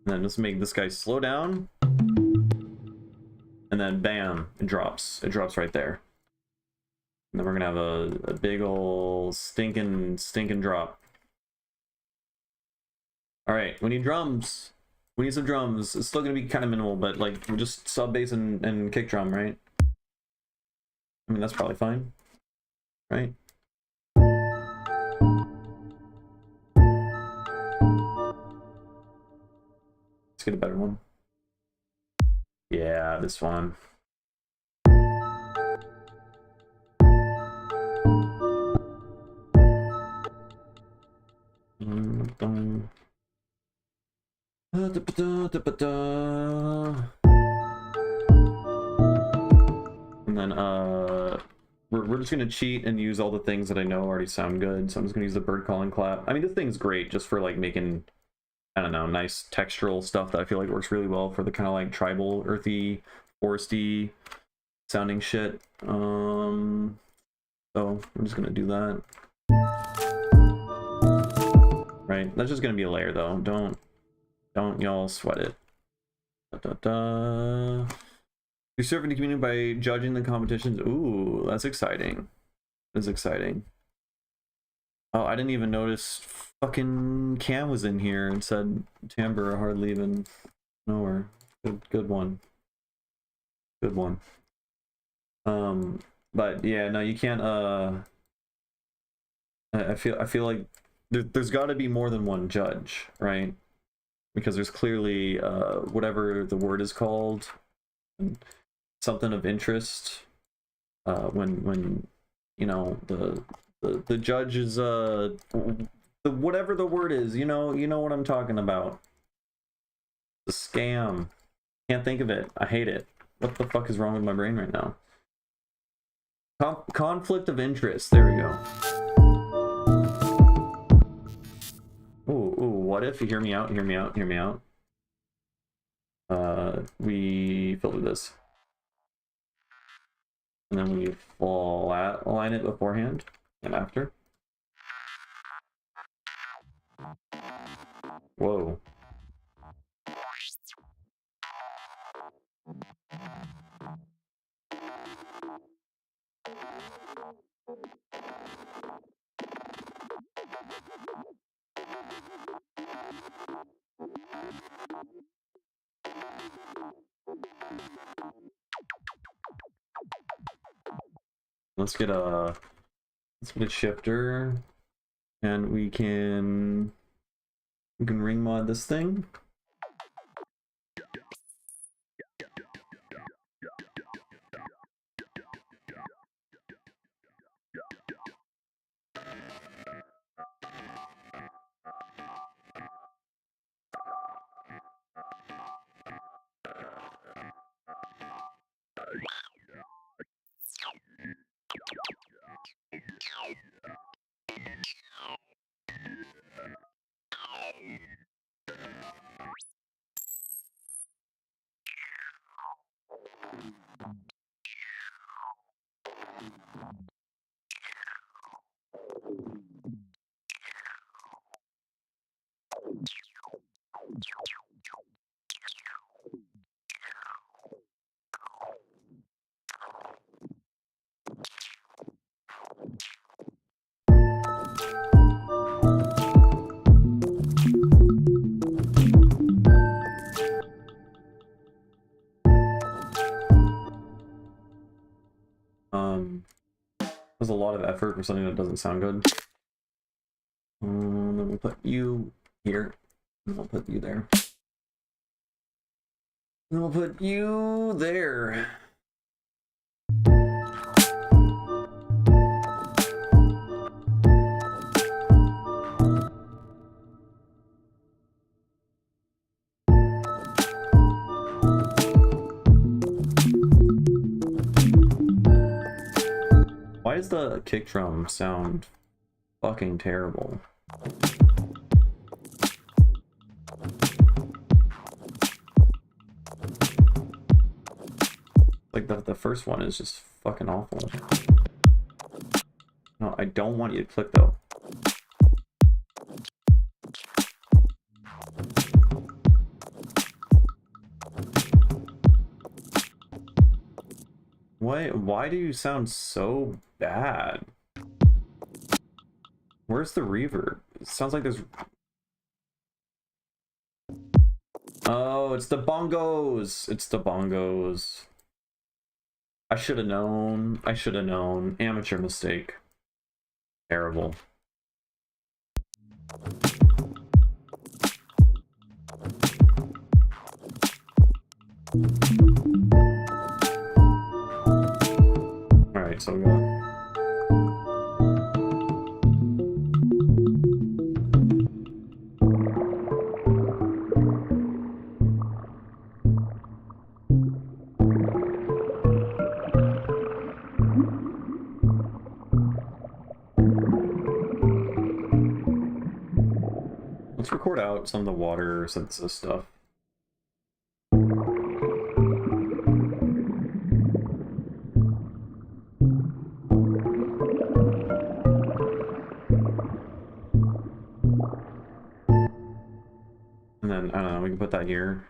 then let's make this guy slow down. And then bam, it drops. It drops right there. And then we're gonna have a big ol' stinking drop. Alright, we need drums. We need some drums. It's still gonna be kind of minimal, but like just sub bass and kick drum, right? I mean, that's probably fine, right? Let's get a better one. Yeah, this one. And then we're just gonna cheat and use all the things that I know already sound good. So I'm just gonna use the bird calling clap. I mean, this thing's great just for like making, I don't know, nice textural stuff that I feel like works really well for the kind of like tribal, earthy, foresty sounding shit. So I'm just gonna do that. Right, that's just gonna be a layer though. Don't y'all sweat it. You're serving the community by judging the competitions. Ooh, that's exciting. That's exciting. Oh, I didn't even notice fucking Cam was in here and said timbre hardly even nowhere. Good one. Good one. But yeah, no, you can't I feel like there's got to be more than one judge, right? Because there's clearly whatever the word is called, something of interest. When you know the judge is whatever the word is, you know what I'm talking about. The scam. Can't think of it. I hate it. What the fuck is wrong with my brain right now? Conflict of interest. There we go. Ooh, what if, hear me out, we filter this. And then we align it beforehand and after. Whoa. Let's get a shifter, and we can ring mod this thing. There's a lot of effort for something that doesn't sound good. Then we'll put you here, and we'll put you there. And we'll put you there. Why does the kick drum sound fucking terrible? Like the first one is just fucking awful. No, I don't want you to click though. Why do you sound so bad? Where's the reverb? It sounds like there's... Oh, it's the bongos! It's the bongos. I should have known. I should have known. Amateur mistake. Terrible. Alright, so we got... Let's record out some of the water synthesis stuff. And then, I don't know, we can put that here.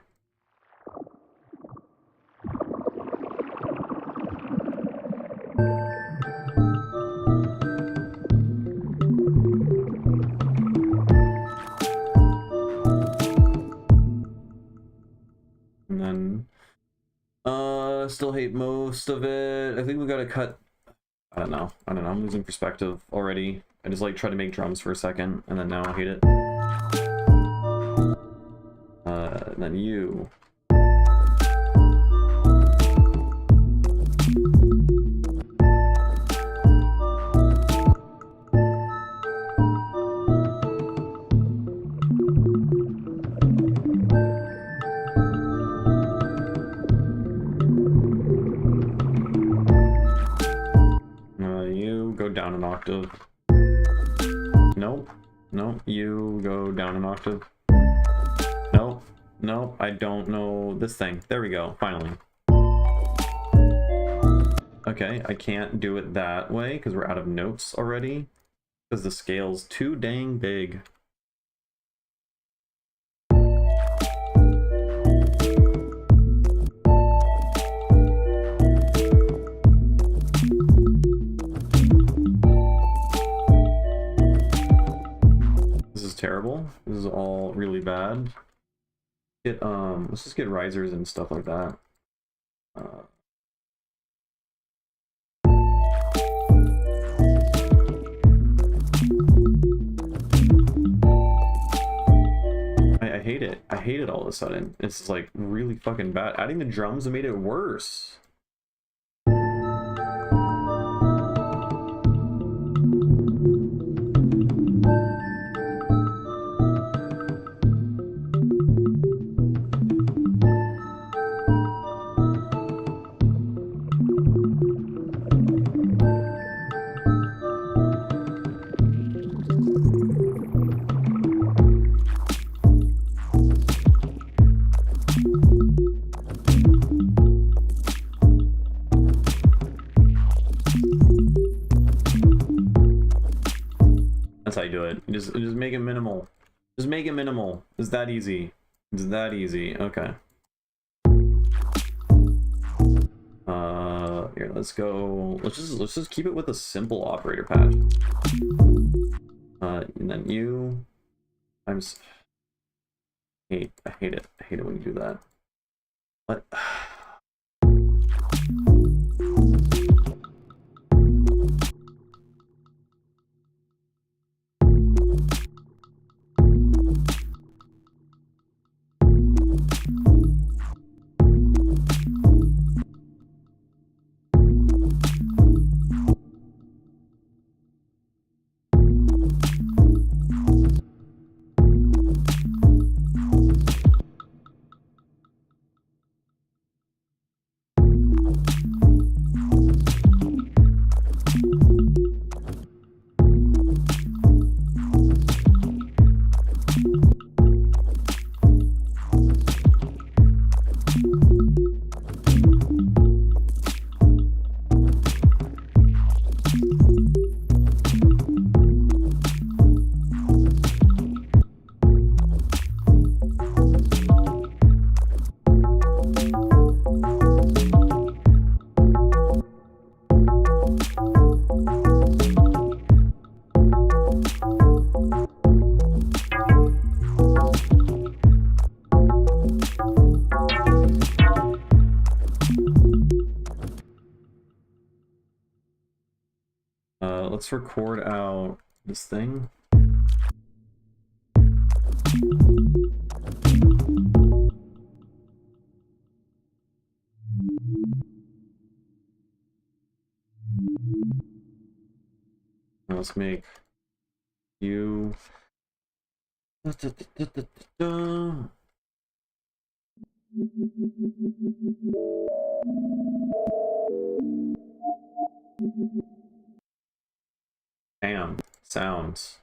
hate most of it. I think we gotta cut. I don't know. I'm losing perspective already. I just like tried to make drums for a second, and then now I hate it. And then you. You go down an octave. Nope. Nope. You go down an octave. Nope. Nope. I don't know this thing. There we go. Finally. Okay, I can't do it that way because we're out of notes already. Because the scale's too dang big. Terrible. This is all really bad. Let's just get risers and stuff like that. I hate it. I hate it all of a sudden. It's like really fucking bad. Adding the drums made it worse. That's how you do it. Just make it minimal. Just make it minimal. It's that easy. It's that easy. Okay. Here, let's go. Let's just keep it with a simple operator patch. And then you. I hate it. I hate it when you do that. What? Let's record out this thing. Let's make you. Damn, sounds.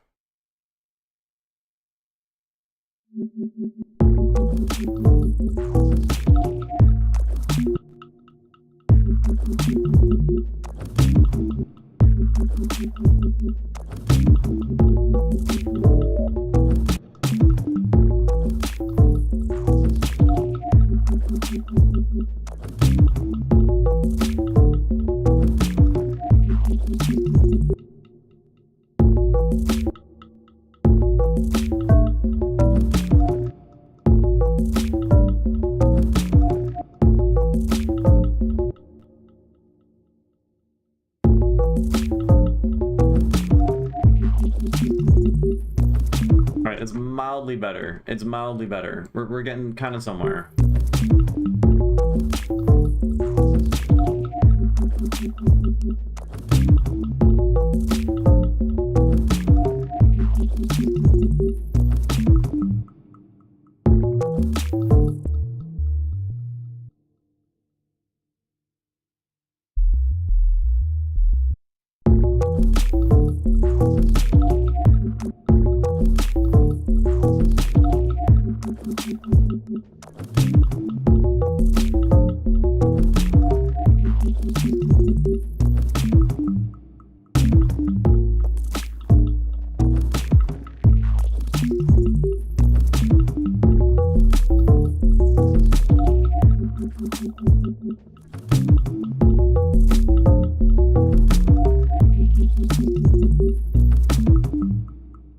It's mildly better. It's mildly better. We're getting kind of somewhere.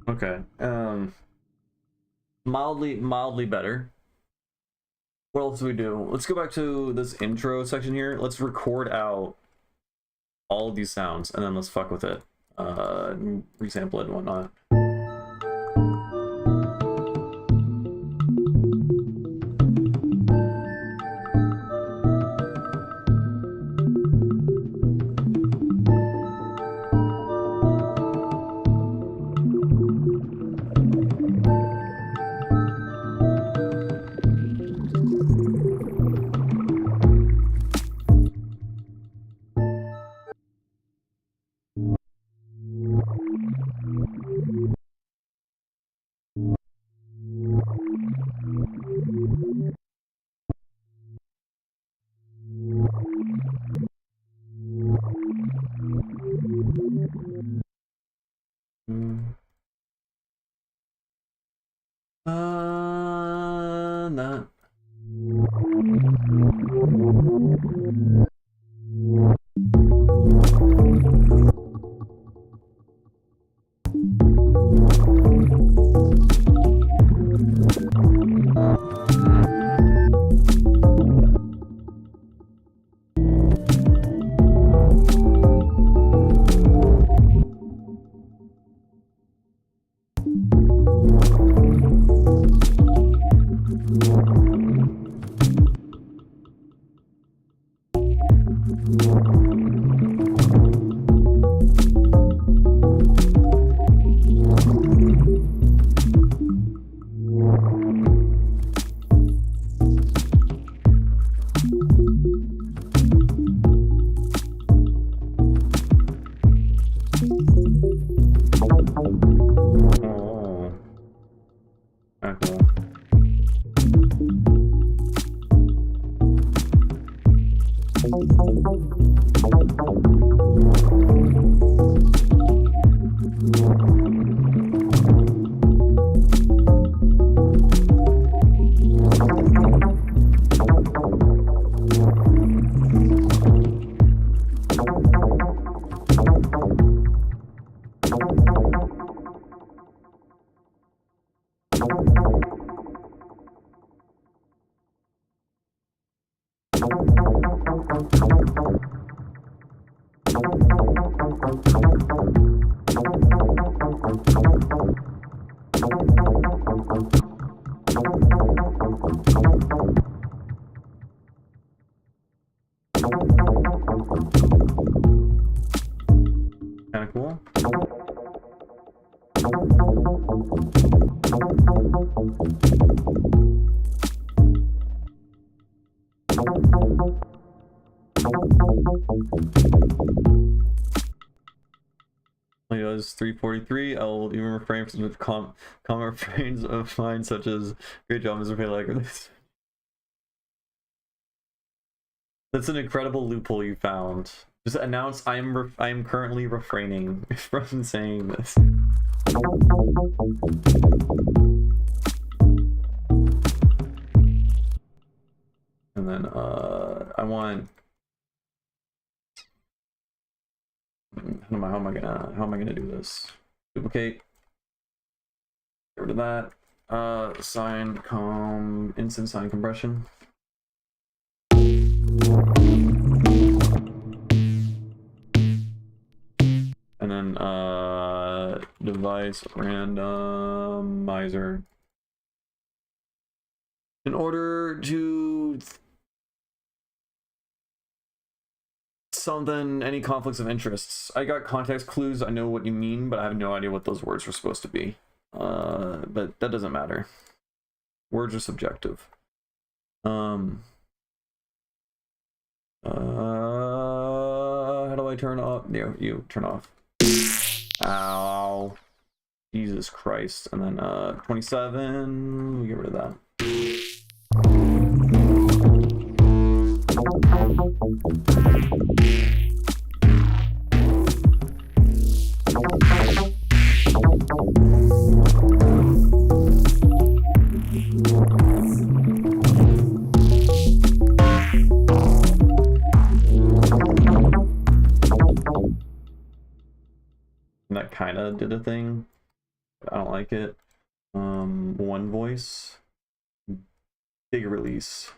Okay. Mildly better. What else do we do? Let's go back to this intro section here. Let's record out all of these sounds and then let's fuck with it. Resample it and whatnot. Not. Oh. Ah, cool. Kinda cool. It was 343. I'll even refrain from common refrains of mine, such as "Great job, Mr. Paylag." That's an incredible loophole you found. Just announce I am currently refraining from saying this. And then I want. How am I gonna do this? Duplicate. Get rid of that. Instant sign compression. And then device randomizer. In order to something, any conflicts of interests. I got context clues. I know what you mean, but I have no idea what those words were supposed to be. But that doesn't matter. Words are subjective. How do I turn off? Yeah, you turn off. Ow. Jesus Christ. And then 27, we get rid of that. And that kind of did a thing. I don't like it. One voice. Big release.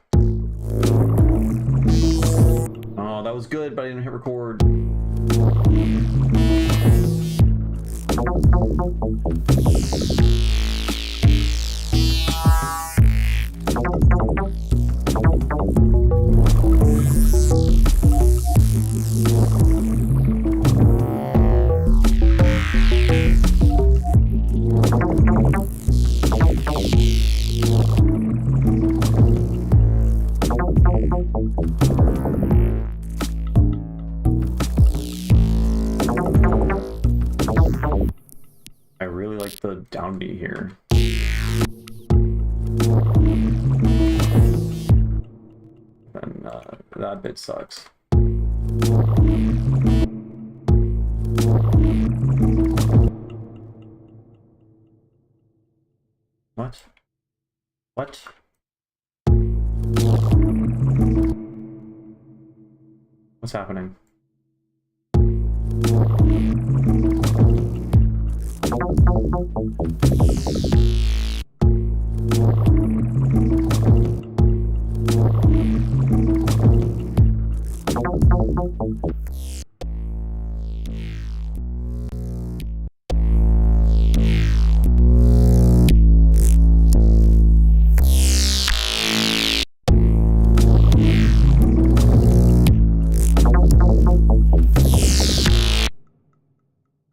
Oh, that was good, but I didn't hit record. I really like the downbeat here. And that bit sucks. What? What? What's happening?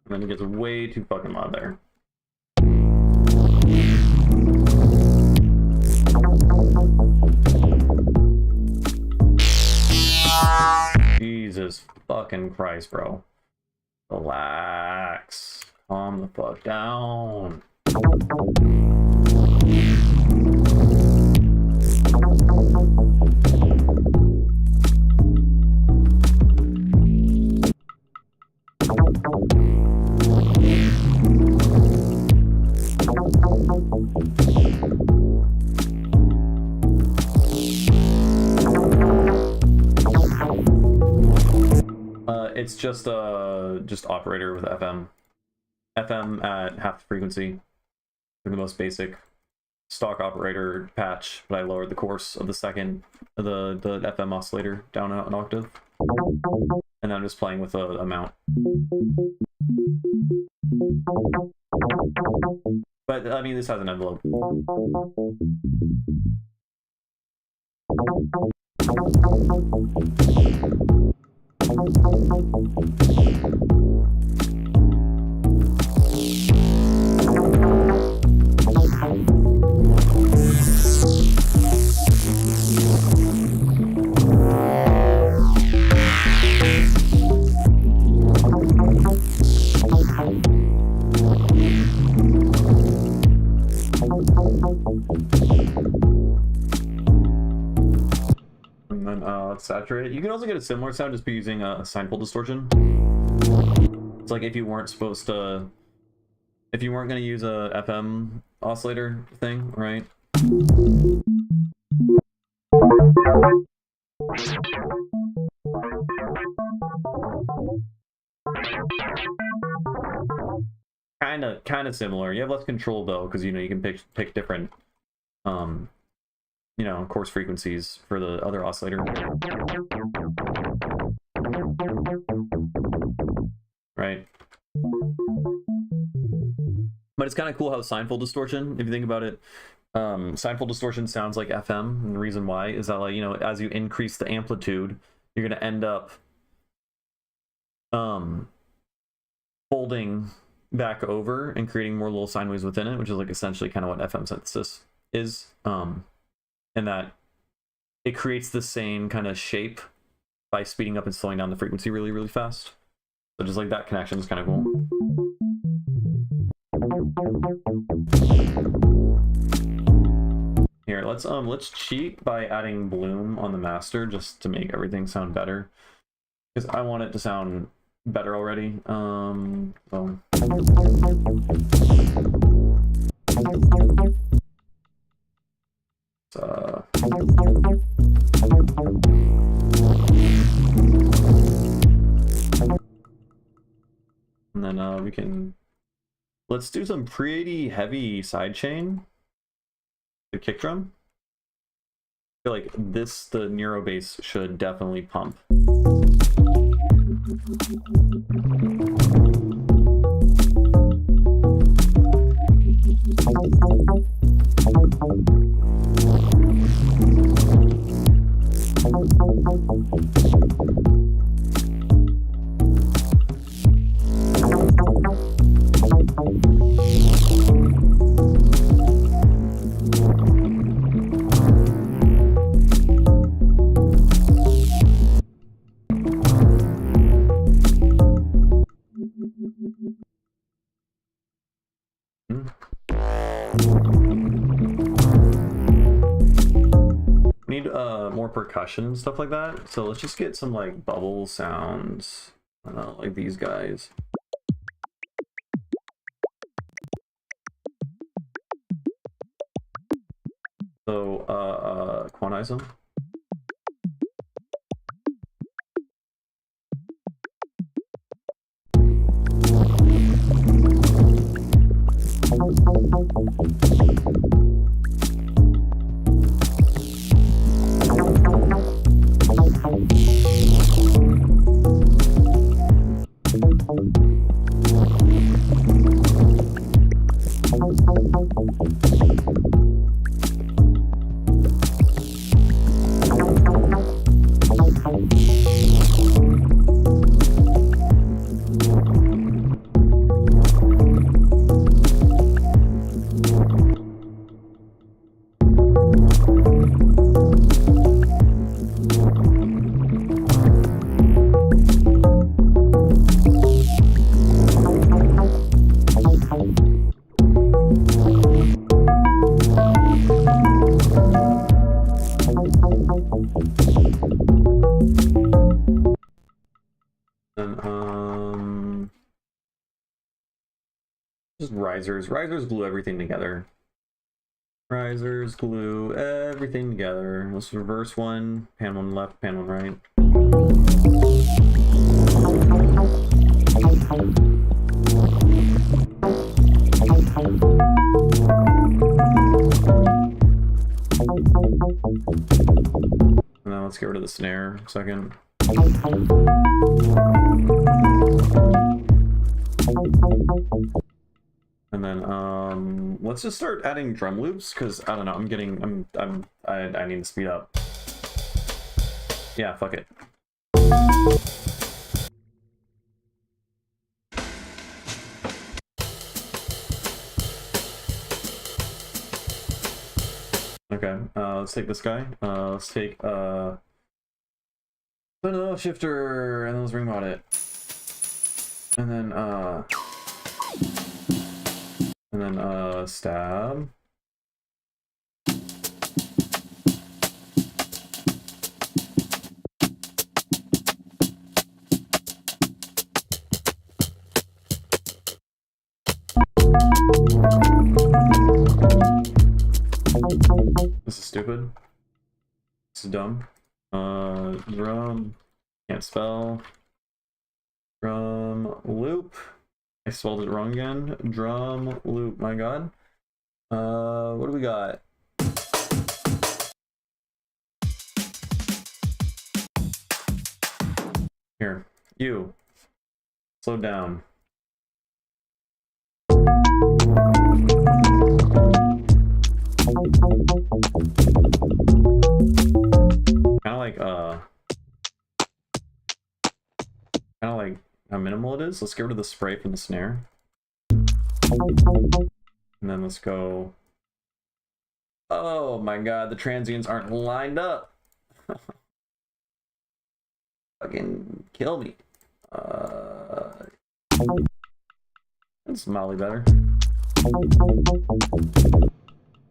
And then it gets way too fucking loud there. Jesus fucking Christ, bro. Relax. Calm the fuck down. It's just operator with FM. FM at half frequency for the most basic stock operator patch, but I lowered the course of the FM oscillator down an octave. And I'm just playing with the amount. But I mean, this has an envelope. And then let's saturate it. You can also get a similar sound just by using a Seinfeld distortion. It's like if you weren't supposed to, if you weren't going to use a FM oscillator thing, right? Kind of similar. You have less control though, because you know you can pick different you know, course frequencies for the other oscillator. Right. But it's kind of cool how Seinfeld distortion, if you think about it, Seinfeld distortion sounds like FM, and the reason why is that, like, you know, as you increase the amplitude, you're gonna end up folding back over and creating more little sine waves within it, which is like essentially kind of what FM synthesis is, and that it creates the same kind of shape by speeding up and slowing down the frequency really, really fast. So just like that connection is kind of cool. Here, let's cheat by adding bloom on the master just to make everything sound better, because I want it to sound better already. So and then let's do some pretty heavy sidechain. The kick drum. I feel like the neuro bass should definitely pump. Need more percussion and stuff like that, so let's just get some like bubble sounds, like these guys. So quantize them. Just risers. Risers glue everything together. Risers glue everything together. Let's reverse one. Pan one left, pan one right. And then let's get rid of the snare a second. And then let's just start adding drum loops, because I don't know, I need to speed up. Yeah, fuck it. Okay, let's take this guy. Let's take shifter, and then let's ring mod it. And then stab. This is stupid. This is dumb. Drum. Can't spell. Drum loop. I spelled it wrong again. Drum loop, my god. What do we got? Here, you. Slow down. Kind of like how minimal it is. Let's get rid of the spray from the snare. And then let's go. Oh my god, the transients aren't lined up. Fucking kill me. That's mildly better.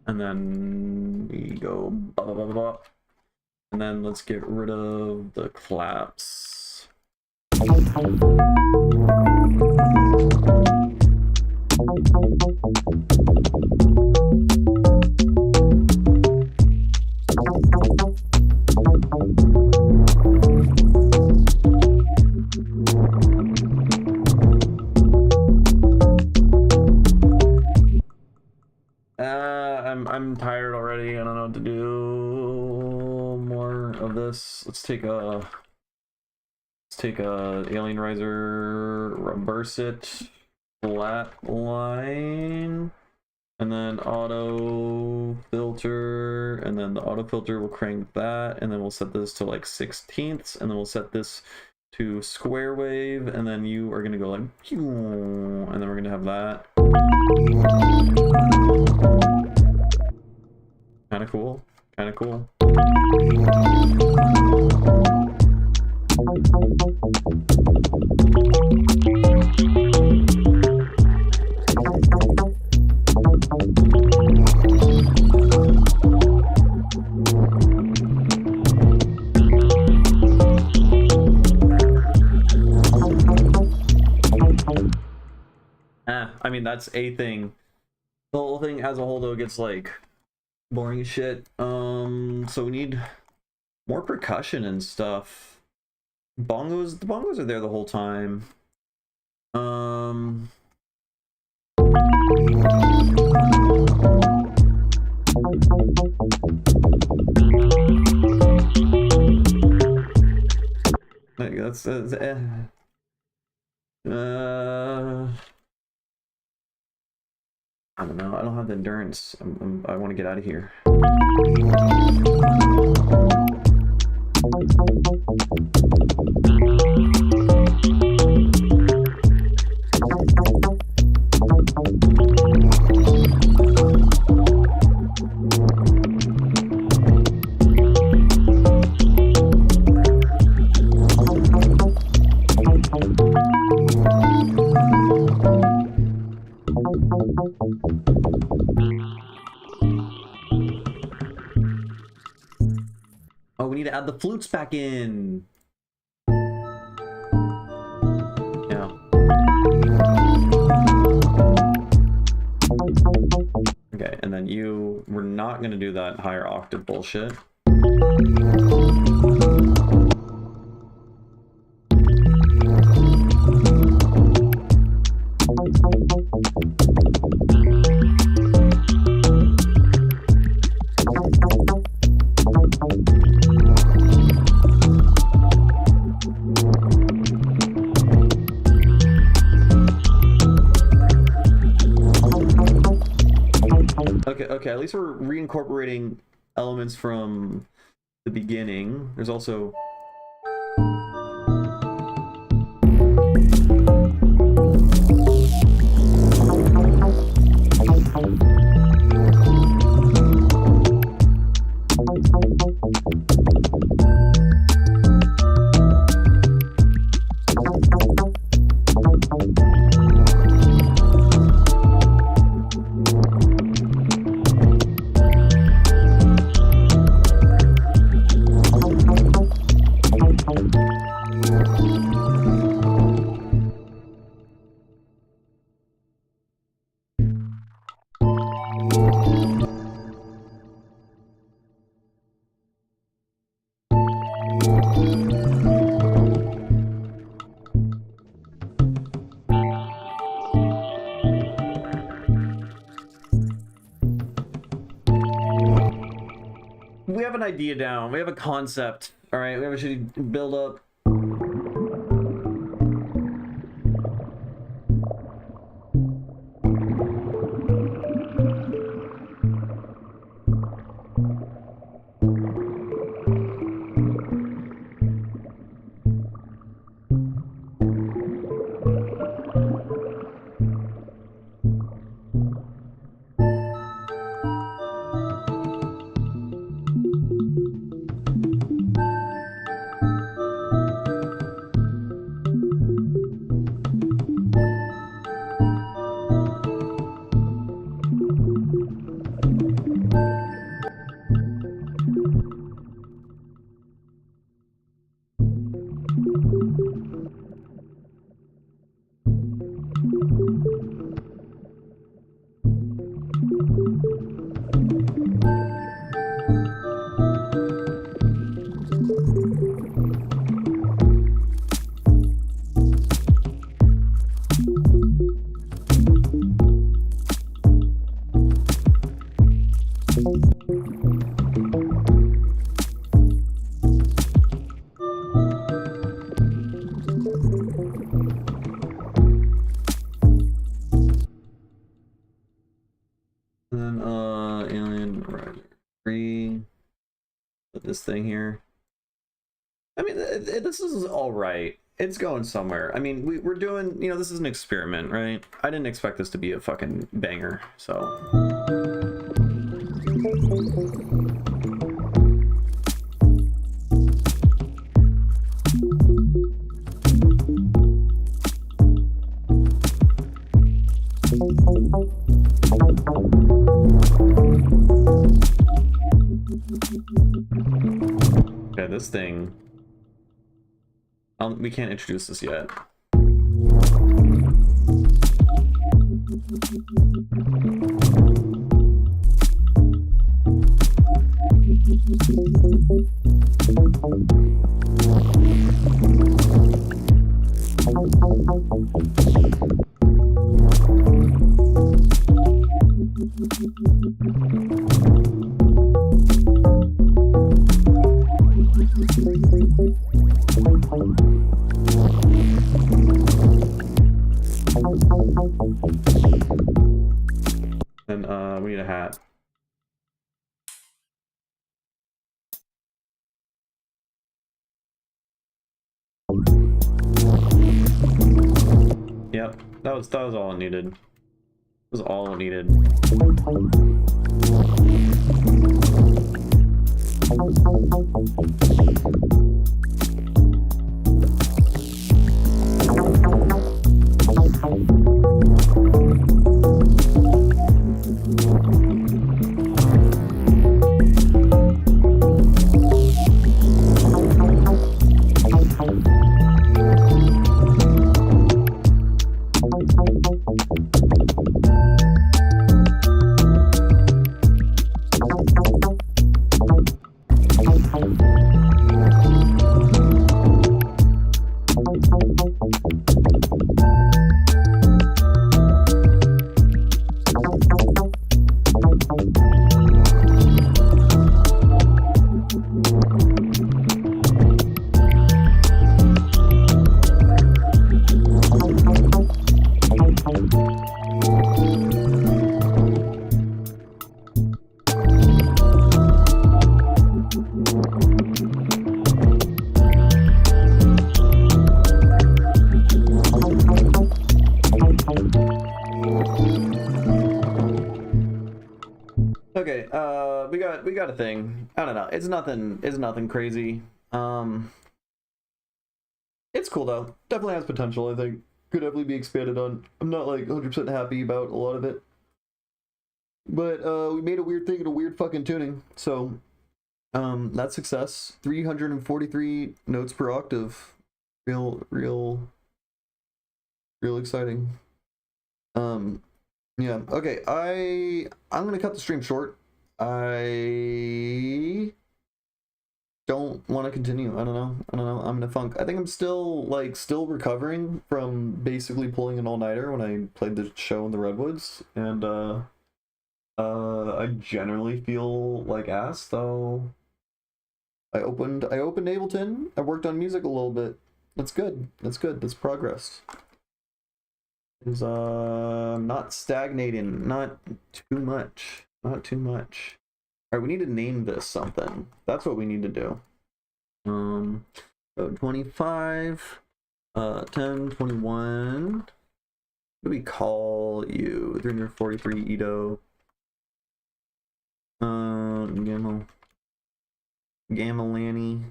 And then we go blah, blah, blah, blah. And then let's get rid of the claps. I'm tired already. I don't know what to do. More of this. Let's take a Alien Riser, reverse it, flat line, and then auto filter, and then the auto filter will crank that, and then we'll set this to like 16ths, and then we'll set this to square wave, and then you are gonna go like, and then we're gonna have that. Kind of cool. Kind of cool. I mean, that's a thing. The whole thing as a whole, though, gets like boring as shit. So we need more percussion and stuff. The bongos are there the whole time. Like that's I don't know. I don't have the endurance. I want to get out of here. Oh, we need to add the flutes back in. Yeah. Okay, and then we're not gonna do that higher octave bullshit. Okay, at least we're reincorporating elements from the beginning. There's also we have an idea down. We have a concept. All right, we have a shitty build up. And then Alien Riser 3. Put this thing here. I mean, this is all right. It's going somewhere. I mean, we're doing, you know, this is an experiment, right? I didn't expect this to be a fucking banger, so. Okay, this thing. We can't introduce this yet. And we need a hat. Yep, that was all it needed. That was all it needed. Okay, we got a thing. I don't know. It's nothing crazy. It's cool though. Definitely has potential, I think. Could definitely be expanded on. I'm not like 100% happy about a lot of it. But we made a weird thing in a weird fucking tuning. So that's success. 343 notes per octave. Real exciting. Yeah, okay, I'm gonna cut the stream short. I don't want to continue. I don't know. I'm in a funk. I think I'm still recovering from basically pulling an all-nighter when I played the show in the Redwoods, and I generally feel like ass, so I opened Ableton. I worked on music a little bit. That's good. That's progress. Is not stagnating, not too much. All right, we need to name this something. That's what we need to do. Code 25, 10, 21. What do we call you? 343 Ito. Gamma Lanny.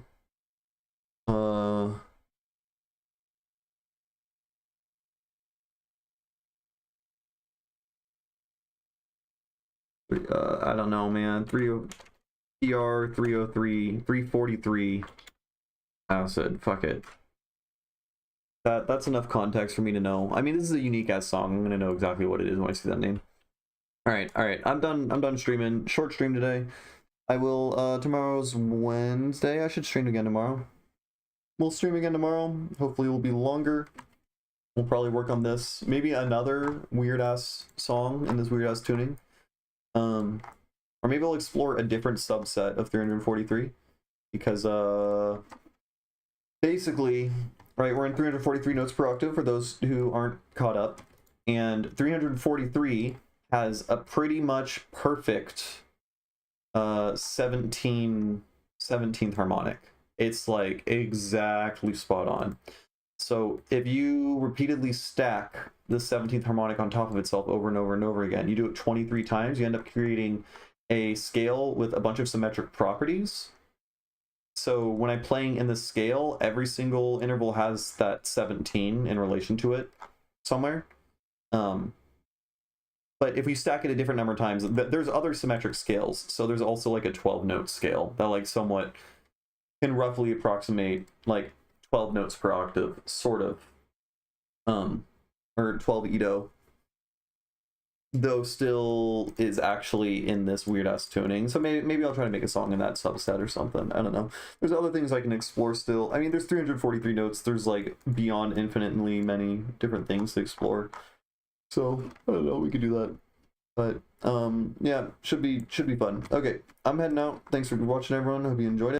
I don't know, man. PR 303 343 acid. Fuck it. That's enough context for me to know. I mean, this is a unique ass song. I'm gonna know exactly what it is when I see that name. All right. I'm done streaming. Short stream today. I will. Tomorrow's Wednesday. I should stream again tomorrow. We'll stream again tomorrow. Hopefully, it will be longer. We'll probably work on this. Maybe another weird ass song in this weird ass tuning. Or maybe we'll explore a different subset of 343 because basically, right, we're in 343 notes per octave for those who aren't caught up, and 343 has a pretty much perfect 17th harmonic. It's like exactly spot on. So if you repeatedly stack the 17th harmonic on top of itself over and over and over again, you do it 23 times, you end up creating a scale with a bunch of symmetric properties. So when I'm playing in the scale, every single interval has that 17 in relation to it somewhere. But if we stack it a different number of times, there's other symmetric scales. So there's also like a 12-note scale that like somewhat can roughly approximate like 12 notes per octave, sort of. Or 12 Edo. Though still is actually in this weird ass tuning. So maybe I'll try to make a song in that subset or something. I don't know. There's other things I can explore still. I mean, there's 343 notes. There's like beyond infinitely many different things to explore. So I don't know, we could do that. But yeah, should be fun. Okay, I'm heading out. Thanks for watching, everyone. Hope you enjoyed it.